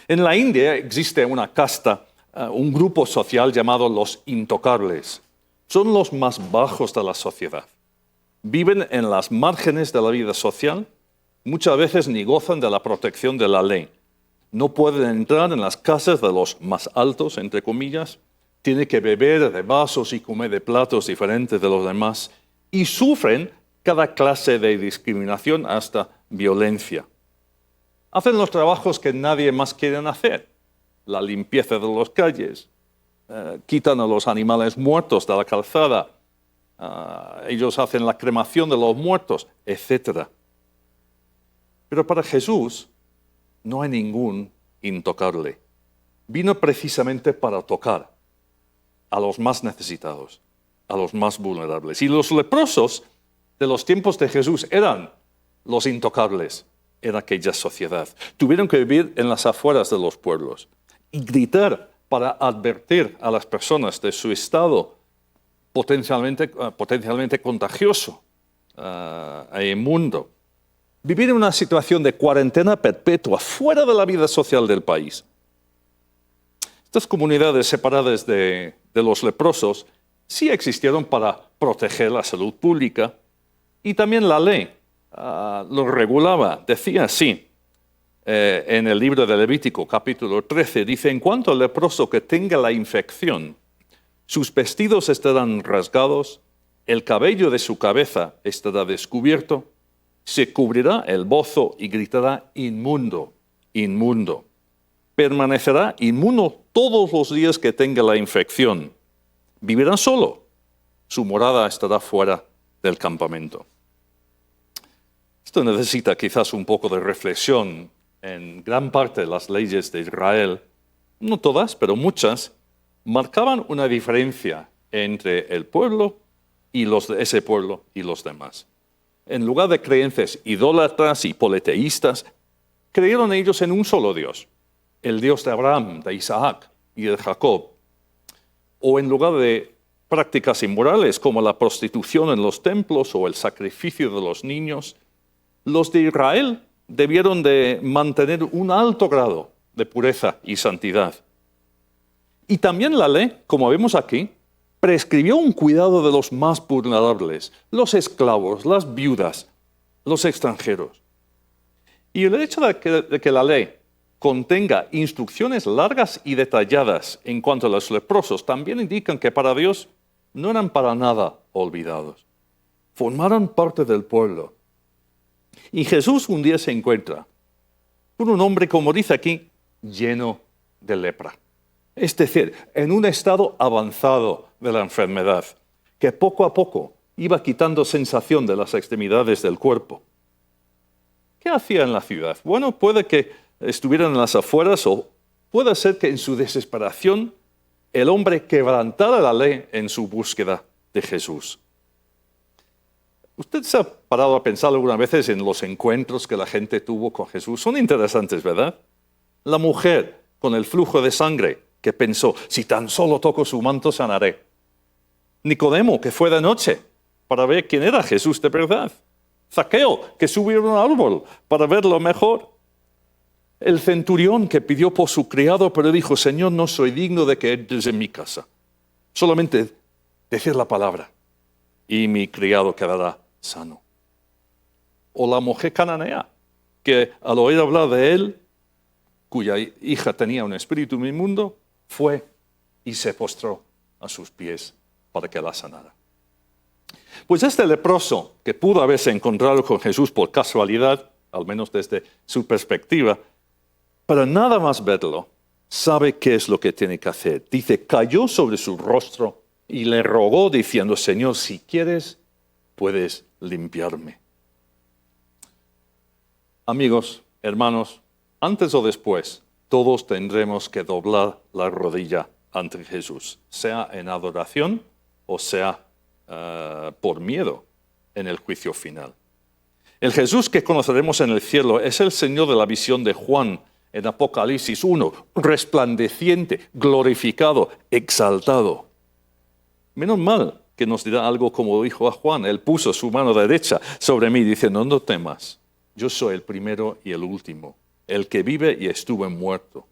G: En la India existe una casta, un grupo social llamado los intocables. Son los más bajos de la sociedad. Viven en las márgenes de la vida social, muchas veces ni gozan de la protección de la ley. No pueden entrar en las casas de los más altos, entre comillas, tienen que beber de vasos y comer de platos diferentes de los demás y sufren cada clase de discriminación hasta violencia. Hacen los trabajos que nadie más quiere hacer, la limpieza de las calles, quitan a los animales muertos de la calzada, ellos hacen la cremación de los muertos, etc. Pero para Jesús no hay ningún intocable. Vino precisamente para tocar a los más necesitados, a los más vulnerables. Y los leprosos de los tiempos de Jesús eran los intocables en aquella sociedad. Tuvieron que vivir en las afueras de los pueblos y gritar para advertir a las personas de su estado potencialmente contagioso e inmundo. Vivir en una situación de cuarentena perpetua fuera de la vida social del país. Estas comunidades separadas de los leprosos sí existieron para proteger la salud pública y también la ley lo regulaba. Decía así, en el libro de Levítico, capítulo 13, dice: en cuanto al leproso que tenga la infección, sus vestidos estarán rasgados, el cabello de su cabeza estará descubierto, se cubrirá el bozo y gritará: inmundo, inmundo. Permanecerá inmundo todos los días que tenga la infección. Vivirá solo. Su morada estará fuera del campamento. Esto necesita quizás un poco de reflexión. En gran parte de las leyes de Israel, no todas, pero muchas, marcaban una diferencia entre el pueblo y los de ese pueblo y los demás. En lugar de creencias idólatras y politeístas, creyeron ellos en un solo Dios, el Dios de Abraham, de Isaac y de Jacob. O en lugar de prácticas inmorales como la prostitución en los templos o el sacrificio de los niños, los de Israel debieron de mantener un alto grado de pureza y santidad. Y también la ley, como vemos aquí, prescribió un cuidado de los más vulnerables, los esclavos, las viudas, los extranjeros. Y el hecho de que la ley contenga instrucciones largas y detalladas en cuanto a los leprosos también indican que para Dios no eran para nada olvidados. Formaron parte del pueblo. Y Jesús un día se encuentra con un hombre, como dice aquí, lleno de lepra. Es decir, en un estado avanzado de la enfermedad, que poco a poco iba quitando sensación de las extremidades del cuerpo. ¿Qué hacía en la ciudad? Bueno, puede que estuvieran en las afueras o puede ser que en su desesperación el hombre quebrantara la ley en su búsqueda de Jesús. ¿Usted se ha parado a pensar algunas veces en los encuentros que la gente tuvo con Jesús? Son interesantes, ¿verdad? La mujer con el flujo de sangre que pensó: si tan solo toco su manto sanaré. Nicodemo, que fue de noche para ver quién era Jesús de verdad. Zaqueo, que subió a un árbol para verlo mejor. El centurión que pidió por su criado, pero dijo: Señor, no soy digno de que entres en mi casa. Solamente decir la palabra y mi criado quedará sano. O la mujer cananea, que al oír hablar de él, cuya hija tenía un espíritu inmundo, fue y se postró a sus pies para que la sanara. Pues este leproso, que pudo haberse encontrado con Jesús por casualidad, al menos desde su perspectiva, pero nada más verlo, sabe qué es lo que tiene que hacer. Dice: cayó sobre su rostro y le rogó diciendo: Señor, si quieres, puedes limpiarme. Amigos, hermanos, antes o después, todos tendremos que doblar la rodilla ante Jesús, sea en adoración o sea por miedo en el juicio final. El Jesús que conoceremos en el cielo es el Señor de la visión de Juan en Apocalipsis 1, resplandeciente, glorificado, exaltado. Menos mal que nos dirá algo como dijo a Juan: Él puso su mano derecha sobre mí, diciendo: no temas, yo soy el primero y el último, el que vive y estuve muerto.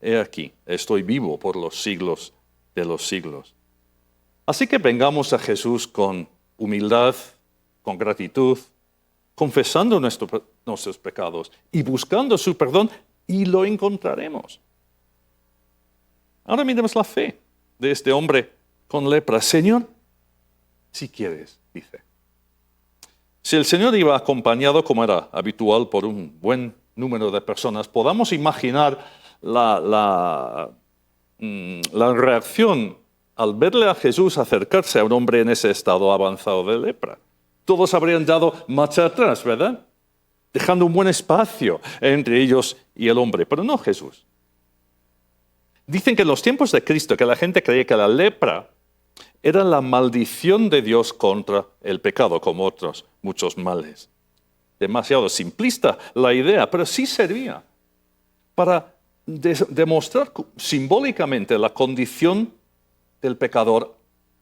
G: He aquí, estoy vivo por los siglos de los siglos. Así que vengamos a Jesús con humildad, con gratitud, confesando nuestros pecados y buscando su perdón, y lo encontraremos. Ahora miremos la fe de este hombre con lepra. Señor, si quieres, dice. Si el Señor iba acompañado, como era habitual, por un buen número de personas, podamos imaginar la reacción al verle a Jesús acercarse a un hombre en ese estado avanzado de lepra. Todos habrían dado marcha atrás, ¿verdad? dejando un buen espacio entre ellos y el hombre, pero no Jesús. Dicen que en los tiempos de Cristo, que la gente creía que la lepra era la maldición de Dios contra el pecado, como otros muchos males. Demasiado simplista la idea, pero sí servía para demostrar simbólicamente la condición del pecador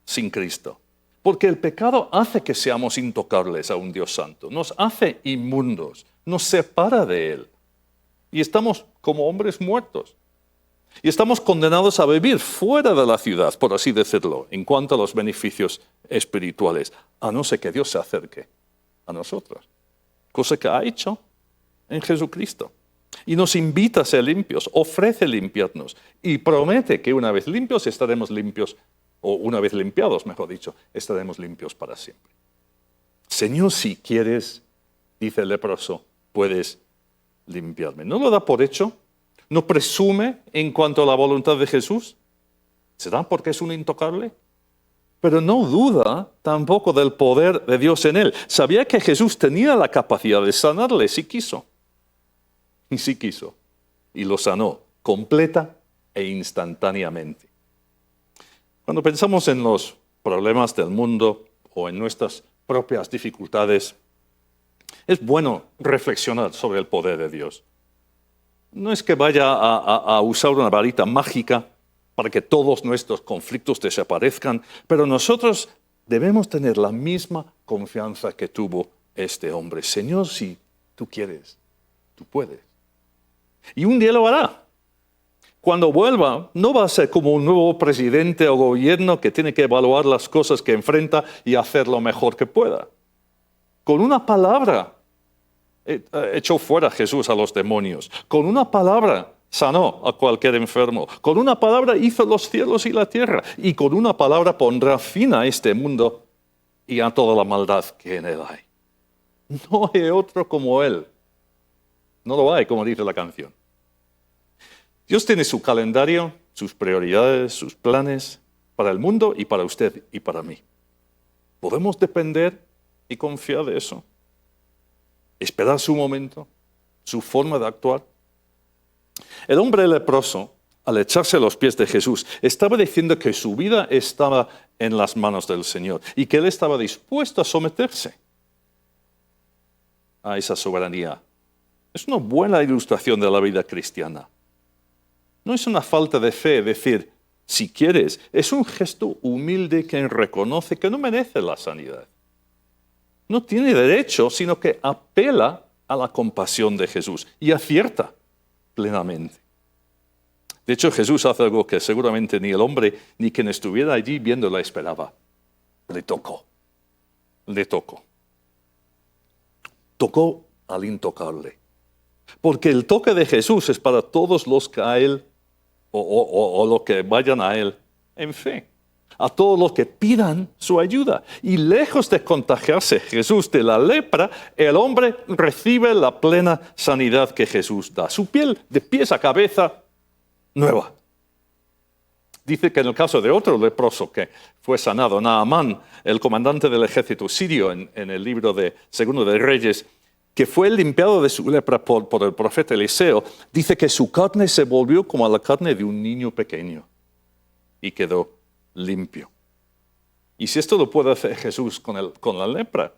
G: sin Cristo. Porque el pecado hace que seamos intocables a un Dios santo, nos hace inmundos, nos separa de Él. Y estamos como hombres muertos. Y estamos condenados a vivir fuera de la ciudad, por así decirlo, en cuanto a los beneficios espirituales, a no ser que Dios se acerque a nosotros. Cosa que ha hecho en Jesucristo. Y nos invita a ser limpios, ofrece limpiarnos y promete que una vez limpios estaremos limpios, o una vez limpiados, mejor dicho, estaremos limpios para siempre. Señor, si quieres, dice el leproso, puedes limpiarme. ¿No lo da por hecho? ¿No presume en cuanto a la voluntad de Jesús? ¿Será porque es un intocable? Pero no duda tampoco del poder de Dios en él. Sabía que Jesús tenía la capacidad de sanarle si quiso. Y sí quiso. Y lo sanó completa e instantáneamente. Cuando pensamos en los problemas del mundo o en nuestras propias dificultades, es bueno reflexionar sobre el poder de Dios. No es que vaya a usar una varita mágica para que todos nuestros conflictos desaparezcan, pero nosotros debemos tener la misma confianza que tuvo este hombre. Señor, si tú quieres, tú puedes. Y un día lo hará. Cuando vuelva, no va a ser como un nuevo presidente o gobierno que tiene que evaluar las cosas que enfrenta y hacer lo mejor que pueda. Con una palabra echó fuera Jesús a los demonios. Con una palabra sanó a cualquier enfermo. Con una palabra hizo los cielos y la tierra. Y con una palabra pondrá fin a este mundo y a toda la maldad que en él hay. No hay otro como él. No lo hay, como dice la canción. Dios tiene su calendario, sus prioridades, sus planes para el mundo y para usted y para mí. ¿Podemos depender y confiar de eso? Esperar su momento, su forma de actuar. El hombre leproso, al echarse a los pies de Jesús, estaba diciendo que su vida estaba en las manos del Señor y que él estaba dispuesto a someterse a esa soberanía. Es una buena ilustración de la vida cristiana. No es una falta de fe decir, si quieres, es un gesto humilde que reconoce que no merece la sanidad. No tiene derecho, sino que apela a la compasión de Jesús y acierta plenamente. De hecho, Jesús hace algo que seguramente ni el hombre ni quien estuviera allí viéndola esperaba. Le tocó. Le tocó. Tocó al intocable. Porque el toque de Jesús es para todos los que a Él o los que vayan a Él en fe. A todos los que pidan su ayuda. Y lejos de contagiarse Jesús de la lepra, el hombre recibe la plena sanidad que Jesús da. Su piel de pies a cabeza nueva. Dice que en el caso de otro leproso que fue sanado, Naamán, el comandante del ejército sirio en el libro de Segundo de Reyes, que fue limpiado de su lepra por el profeta Eliseo, dice que su carne se volvió como a la carne de un niño pequeño y quedó limpio. Y si esto lo puede hacer Jesús con la lepra,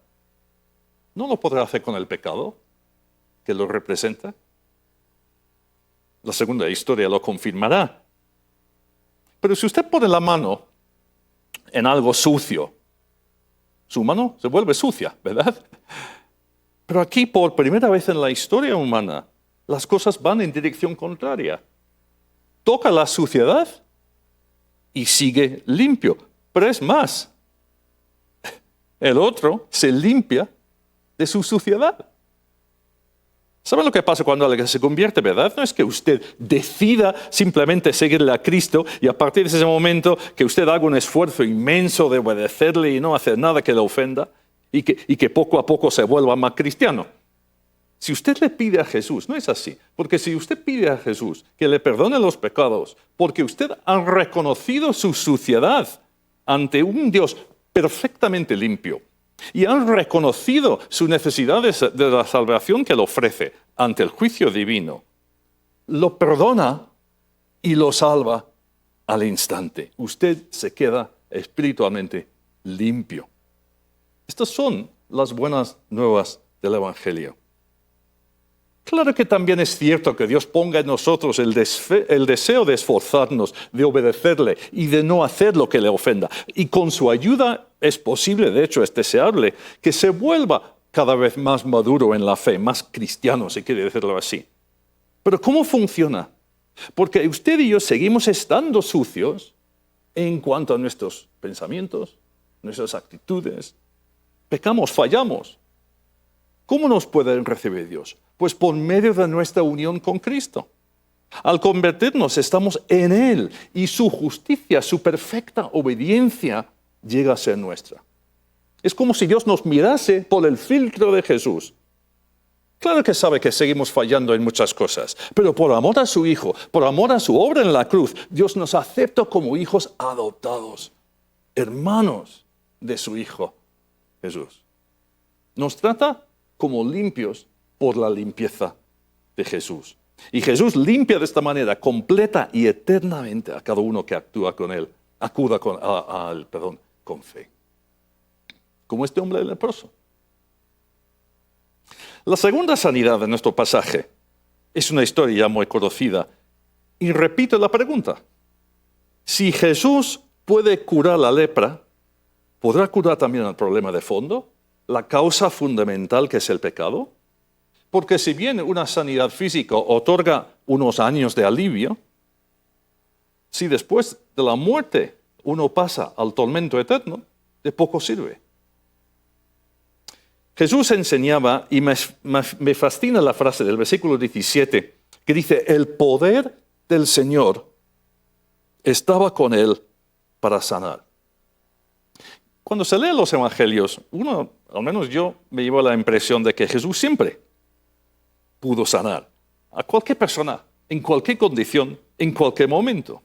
G: ¿no lo podrá hacer con el pecado que lo representa? La segunda historia lo confirmará. Pero si usted pone la mano en algo sucio, su mano se vuelve sucia, ¿verdad? Pero aquí, por primera vez en la historia humana, las cosas van en dirección contraria. Toca la suciedad y sigue limpio. Pero es más, el otro se limpia de su suciedad. ¿Saben lo que pasa cuando alguien se convierte, verdad? No es que usted decida simplemente seguirle a Cristo y a partir de ese momento que usted haga un esfuerzo inmenso de obedecerle y no hacer nada que le ofenda y que poco a poco se vuelva más cristiano. Si usted le pide a Jesús, no es así. Porque si usted pide a Jesús que le perdone los pecados, porque usted ha reconocido su suciedad ante un Dios perfectamente limpio, y han reconocido su necesidad de la salvación que le ofrece ante el juicio divino, lo perdona y lo salva al instante. Usted se queda espiritualmente limpio. Estas son las buenas nuevas del Evangelio. Claro que también es cierto que Dios ponga en nosotros el deseo de esforzarnos, de obedecerle y de no hacer lo que le ofenda. Y con su ayuda es posible, de hecho es deseable, que se vuelva cada vez más maduro en la fe, más cristiano, si quiere decirlo así. Pero ¿cómo funciona? Porque usted y yo seguimos estando sucios en cuanto a nuestros pensamientos, nuestras actitudes. Pecamos, fallamos. ¿Cómo nos puede recibir Dios? Pues por medio de nuestra unión con Cristo. Al convertirnos estamos en Él y su justicia, su perfecta obediencia llega a ser nuestra. Es como si Dios nos mirase por el filtro de Jesús. Claro que sabe que seguimos fallando en muchas cosas, pero por amor a su Hijo, por amor a su obra en la cruz, Dios nos acepta como hijos adoptados, hermanos de su Hijo Jesús. Nos trata como limpios por la limpieza de Jesús. Y Jesús limpia de esta manera completa y eternamente a cada uno que actúa con Él, acuda con fe. Como este hombre leproso. La segunda sanidad de nuestro pasaje es una historia ya muy conocida y repite la pregunta. Si Jesús puede curar la lepra, ¿podrá curar también el problema de fondo? ¿La causa fundamental que es el pecado? Porque si bien una sanidad física otorga unos años de alivio, si después de la muerte uno pasa al tormento eterno, de poco sirve. Jesús enseñaba, y me fascina la frase del versículo 17, que dice, el poder del Señor estaba con él para sanar. Cuando se lee los evangelios, uno, al menos yo, me llevo la impresión de que Jesús siempre pudo sanar a cualquier persona, en cualquier condición, en cualquier momento.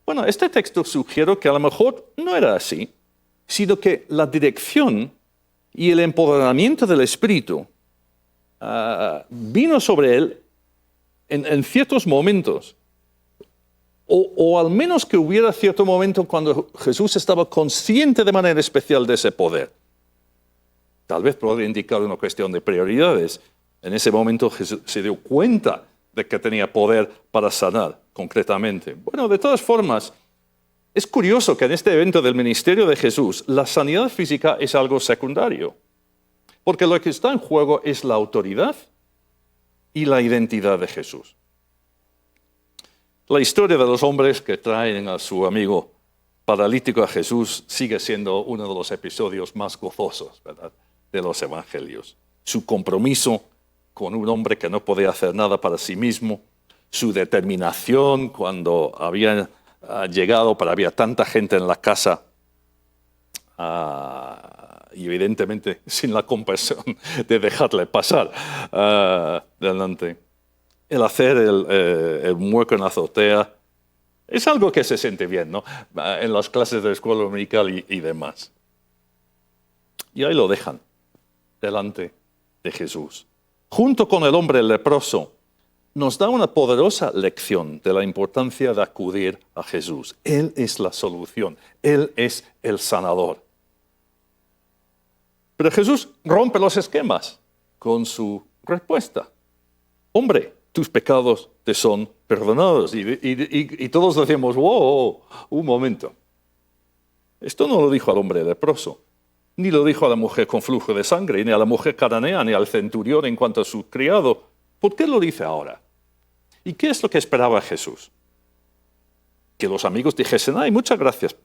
G: Bueno, este texto sugiere que a lo mejor no era así, sino que la dirección y el empoderamiento del Espíritu vino sobre él en ciertos momentos. O al menos que hubiera cierto momento cuando Jesús estaba consciente de manera especial de ese poder. Tal vez podría indicar una cuestión de prioridades. En ese momento Jesús se dio cuenta de que tenía poder para sanar concretamente. Bueno, de todas formas, es curioso que en este evento del ministerio de Jesús, la sanidad física es algo secundario. Porque lo que está en juego es la autoridad y la identidad de Jesús. La historia de los hombres que traen a su amigo paralítico a Jesús sigue siendo uno de los episodios más gozosos, ¿verdad?, de los evangelios. Su compromiso con un hombre que no podía hacer nada para sí mismo, su determinación cuando había llegado, pero había tanta gente en la casa, y evidentemente sin la compasión de dejarle pasar delante. El hacer el mueco en la azotea es algo que se siente bien, ¿no?, en las clases de la escuela dominical y demás. Y ahí lo dejan, delante de Jesús. Junto con el hombre leproso, nos da una poderosa lección de la importancia de acudir a Jesús. Él es la solución, Él es el sanador. Pero Jesús rompe los esquemas con su respuesta. Hombre, tus pecados te son perdonados. Y todos decimos, wow, un momento. Esto no lo dijo al hombre leproso, ni lo dijo a la mujer con flujo de sangre, ni a la mujer cananea, ni al centurión en cuanto a su criado. ¿Por qué lo dice ahora? ¿Y qué es lo que esperaba Jesús? Que los amigos dijesen, ay, muchas gracias,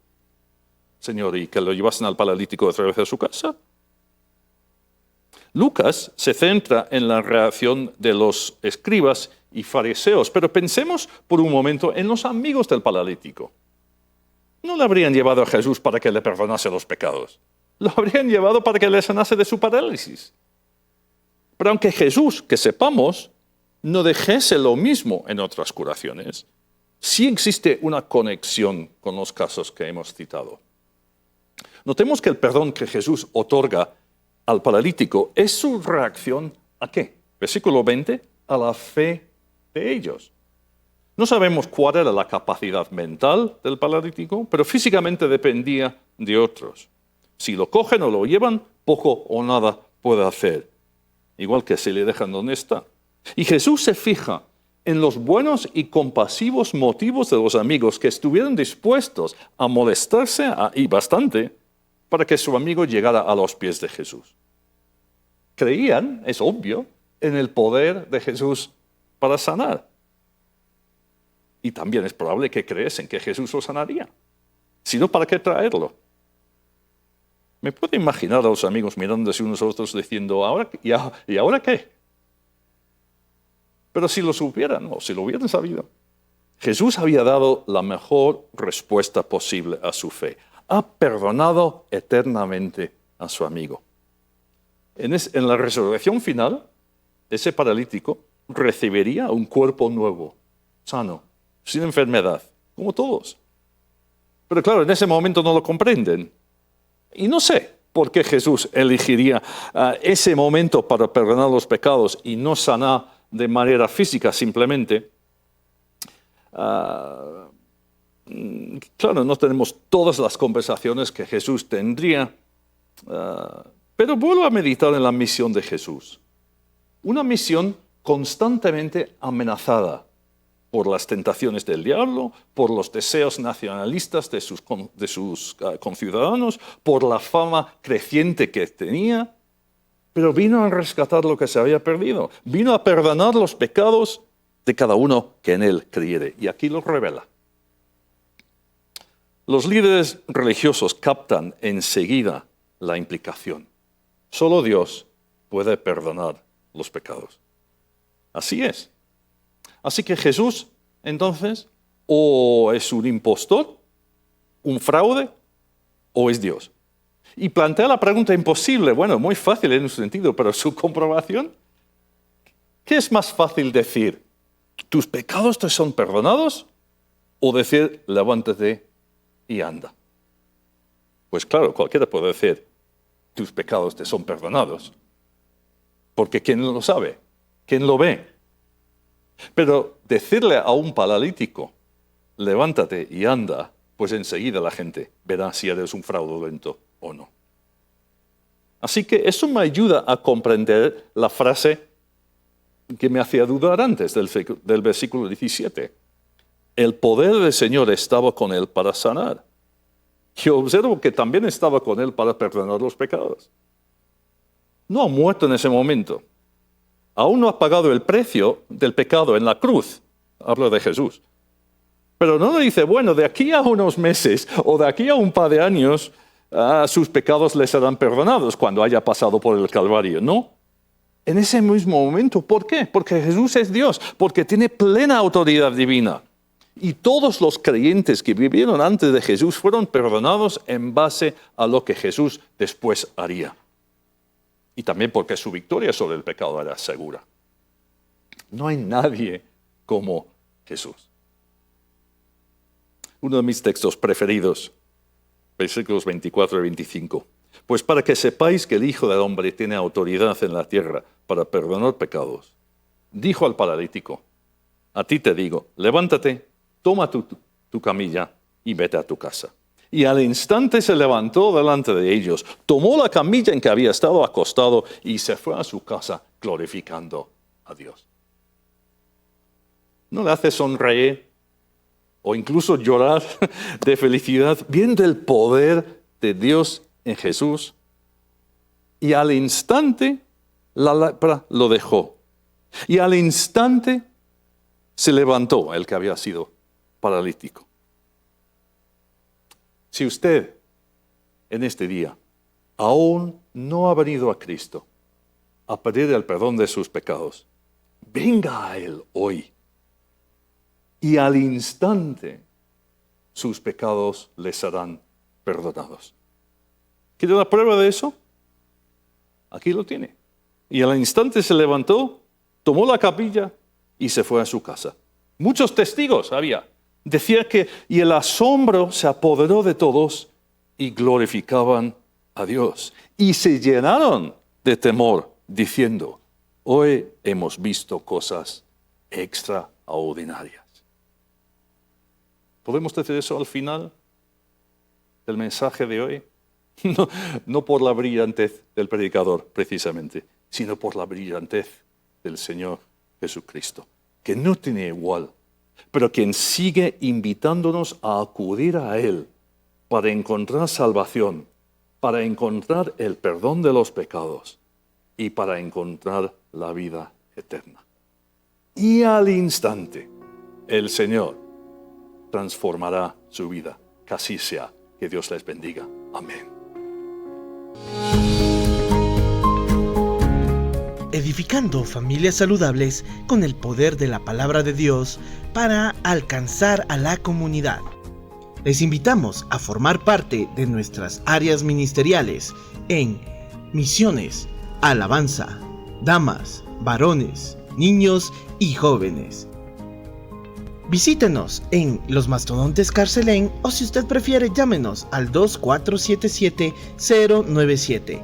G: Señor, y que lo llevasen al paralítico otra vez a su casa. Lucas se centra en la reacción de los escribas y fariseos, pero pensemos por un momento en los amigos del paralítico. No le habrían llevado a Jesús para que le perdonase los pecados. Lo habrían llevado para que le sanase de su parálisis. Pero aunque Jesús, que sepamos, no dijese lo mismo en otras curaciones, sí existe una conexión con los casos que hemos citado. Notemos que el perdón que Jesús otorga al paralítico es su reacción ¿a qué? Versículo 20, a la fe de ellos. No sabemos cuál era la capacidad mental del paralítico, pero físicamente dependía de otros. Si lo cogen o lo llevan, poco o nada puede hacer. Igual que si le dejan donde está. Y Jesús se fija en los buenos y compasivos motivos de los amigos que estuvieron dispuestos a molestarse, y bastante, para que su amigo llegara a los pies de Jesús. Creían, es obvio, en el poder de Jesús para sanar. Y también es probable que creesen que Jesús lo sanaría. Si no, ¿para qué traerlo? Me puedo imaginar a los amigos mirándose unos a otros diciendo, ¿y ahora qué? Pero si lo supieran o si lo hubieran sabido, Jesús había dado la mejor respuesta posible a su fe. Ha perdonado eternamente a su amigo. En la resurrección final, ese paralítico recibiría un cuerpo nuevo, sano, sin enfermedad, como todos. Pero claro, en ese momento no lo comprenden. Y no sé por qué Jesús elegiría ese momento para perdonar los pecados y no sanar de manera física simplemente. Claro, no tenemos todas las conversaciones que Jesús tendría, pero vuelvo a meditar en la misión de Jesús. Una misión constantemente amenazada por las tentaciones del diablo, por los deseos nacionalistas de sus conciudadanos, por la fama creciente que tenía, pero vino a rescatar lo que se había perdido. Vino a perdonar los pecados de cada uno que en él creyere. Y aquí lo revela. Los líderes religiosos captan enseguida la implicación. Solo Dios puede perdonar los pecados. Así es. Así que Jesús, entonces, o es un impostor, un fraude, o es Dios. Y plantea la pregunta imposible, bueno, muy fácil en un sentido, pero su comprobación, ¿qué es más fácil decir? ¿Tus pecados te son perdonados? O decir, levántate y anda. Pues claro, cualquiera puede decir, tus pecados te son perdonados. Porque ¿quién lo sabe? ¿Quién lo ve? Pero decirle a un paralítico, levántate y anda, pues enseguida la gente verá si eres un fraudulento o no. Así que eso me ayuda a comprender la frase que me hacía dudar antes del versículo 17. El poder del Señor estaba con él para sanar. Yo observo que también estaba con él para perdonar los pecados. No ha muerto en ese momento. Aún no ha pagado el precio del pecado en la cruz. Hablo de Jesús. Pero no le dice, bueno, de aquí a unos meses o de aquí a un par de años, sus pecados les serán perdonados cuando haya pasado por el Calvario. No. En ese mismo momento. ¿Por qué? Porque Jesús es Dios, porque tiene plena autoridad divina. Y todos los creyentes que vivieron antes de Jesús fueron perdonados en base a lo que Jesús después haría. Y también porque su victoria sobre el pecado era segura. No hay nadie como Jesús. Uno de mis textos preferidos, versículos 24 y 25. Pues para que sepáis que el Hijo del Hombre tiene autoridad en la tierra para perdonar pecados, dijo al paralítico, a ti te digo, levántate, toma tu camilla y vete a tu casa. Y al instante se levantó delante de ellos, tomó la camilla en que había estado acostado y se fue a su casa glorificando a Dios. ¿No le hace sonreír o incluso llorar de felicidad viendo el poder de Dios en Jesús? Y al instante la lepra lo dejó. Y al instante se levantó el que había sido paralítico. Si usted en este día aún no ha venido a Cristo a pedir el perdón de sus pecados, venga a Él hoy. Y al instante sus pecados le serán perdonados. ¿Quiere la prueba de eso? Aquí lo tiene. Y al instante se levantó, tomó la capilla y se fue a su casa. Muchos testigos había. Decía que, y el asombro se apoderó de todos y glorificaban a Dios. Y se llenaron de temor, diciendo, hoy hemos visto cosas extraordinarias. ¿Podemos decir eso al final del mensaje de hoy? No por la brillantez del predicador, precisamente, sino por la brillantez del Señor Jesucristo, que no tiene igual, pero quien sigue invitándonos a acudir a Él para encontrar salvación, para encontrar el perdón de los pecados y para encontrar la vida eterna. Y al instante, el Señor transformará su vida. Que así sea. Que Dios les bendiga. Amén.
H: Edificando familias saludables con el poder de la palabra de Dios para alcanzar a la comunidad. Les invitamos a formar parte de nuestras áreas ministeriales en misiones, alabanza, damas, varones, niños y jóvenes. Visítenos en Los Mastodontes Carcelén o si usted prefiere llámenos al 2477-097.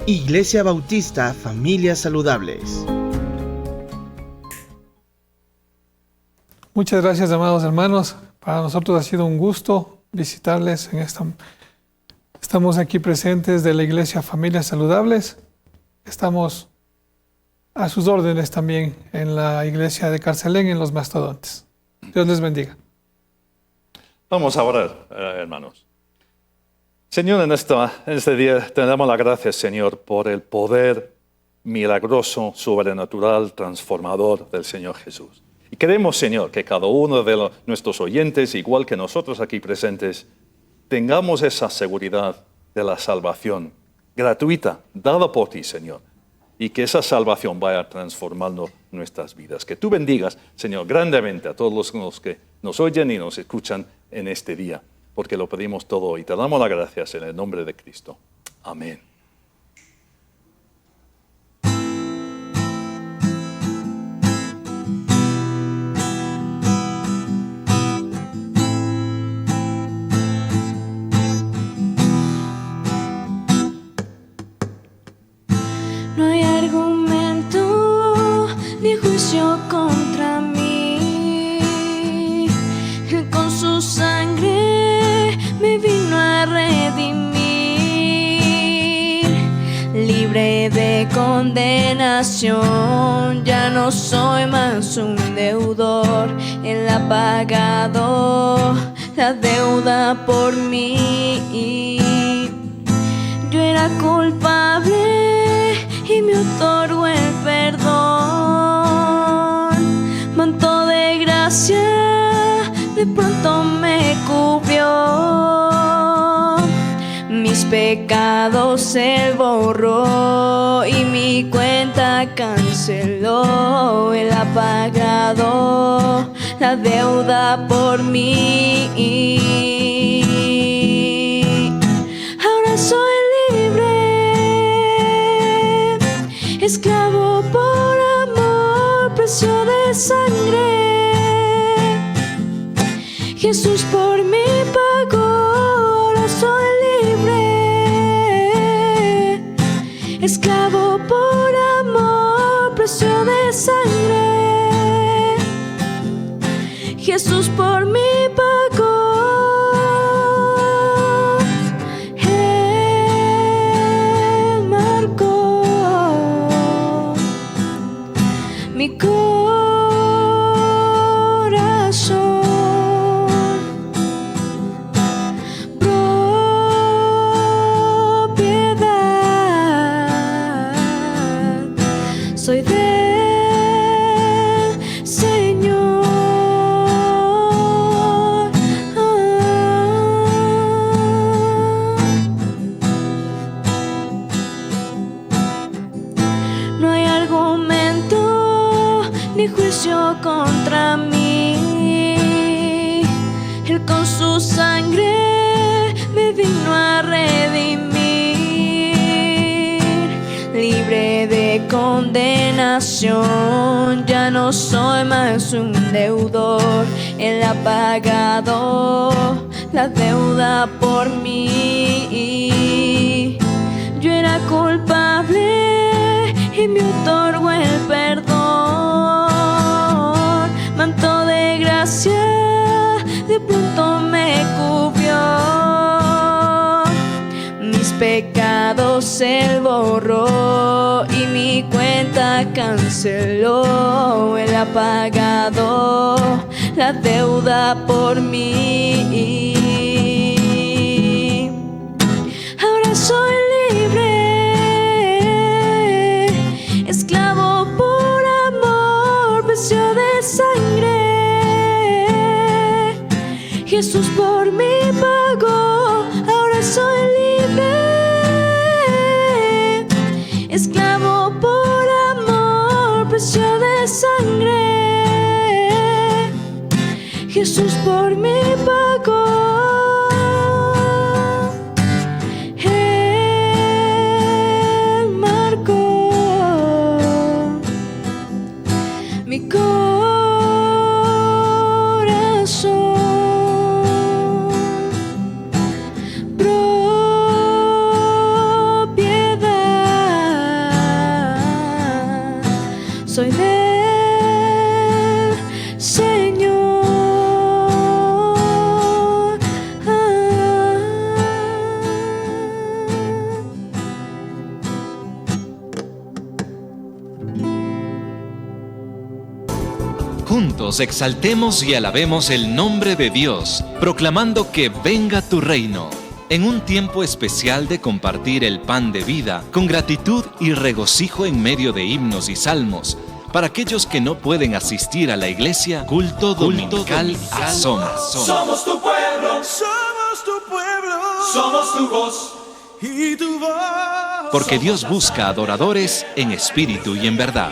H: Iglesia Bautista Familias Saludables.
E: Muchas gracias, amados hermanos. Para nosotros ha sido un gusto visitarles en esta. Estamos aquí presentes de la Iglesia Familias Saludables. Estamos a sus órdenes también en la Iglesia de Carcelén, en Los Mastodontes. Dios les bendiga.
G: Vamos a orar, hermanos. Señor, en este día te damos las gracias, Señor, por el poder milagroso, sobrenatural, transformador del Señor Jesús. Y queremos, Señor, que cada uno de nuestros oyentes, igual que nosotros aquí presentes, tengamos esa seguridad de la salvación gratuita, dada por ti, Señor. Y que esa salvación vaya transformando nuestras vidas. Que tú bendigas, Señor, grandemente a todos los que nos oyen y nos escuchan en este día. Porque lo pedimos todo y te damos las gracias en el nombre de Cristo. Amén.
D: No hay argumento ni juicio contra mí. Con su sangre me vino a redimir. Libre de condenación, ya no soy más un deudor. Él ha pagado la deuda por mí. Yo era culpable y me otorgó el perdón. Manto de gracia de pronto me cubrió. Mis pecados Él borró y mi cuenta canceló. Él ha pagado la deuda por mí. Ahora soy libre, esclavo por amor, precio de sangre. Jesús por mí pagó, ahora soy libre, esclavo por amor, precio de sangre. Jesús por mí pagó. Él marcó mi corazón. Soy del Señor. No hay argumento ni juicio contra mí. Él con su sangre me vino a redimir. Libre de condenación, ya no soy más un deudor. Él ha pagado la deuda por mí. Yo era culpable y me otorgó el perdón. Manto de gracia de pronto me cubrió. Mis pecados Él borró y mi cuenta canceló. Él ha pagado la deuda por mí. Ahora soy libre, esclavo por amor, precio de sangre. Jesús por mí pagó, ahora soy libre, esclavo por amor, precio de sangre. Jesús por mí pagó. Él marcó mi corazón. Soy del Señor.
B: Juntos exaltemos y alabemos el nombre de Dios, proclamando que venga tu reino. En un tiempo especial de compartir el pan de vida, con gratitud y regocijo en medio de himnos y salmos, para aquellos que no pueden asistir a la iglesia, culto dominical a Somos.
C: Somos tu pueblo, somos tu pueblo, somos tu voz y tu voz.
B: Porque Dios busca adoradores en espíritu y en verdad.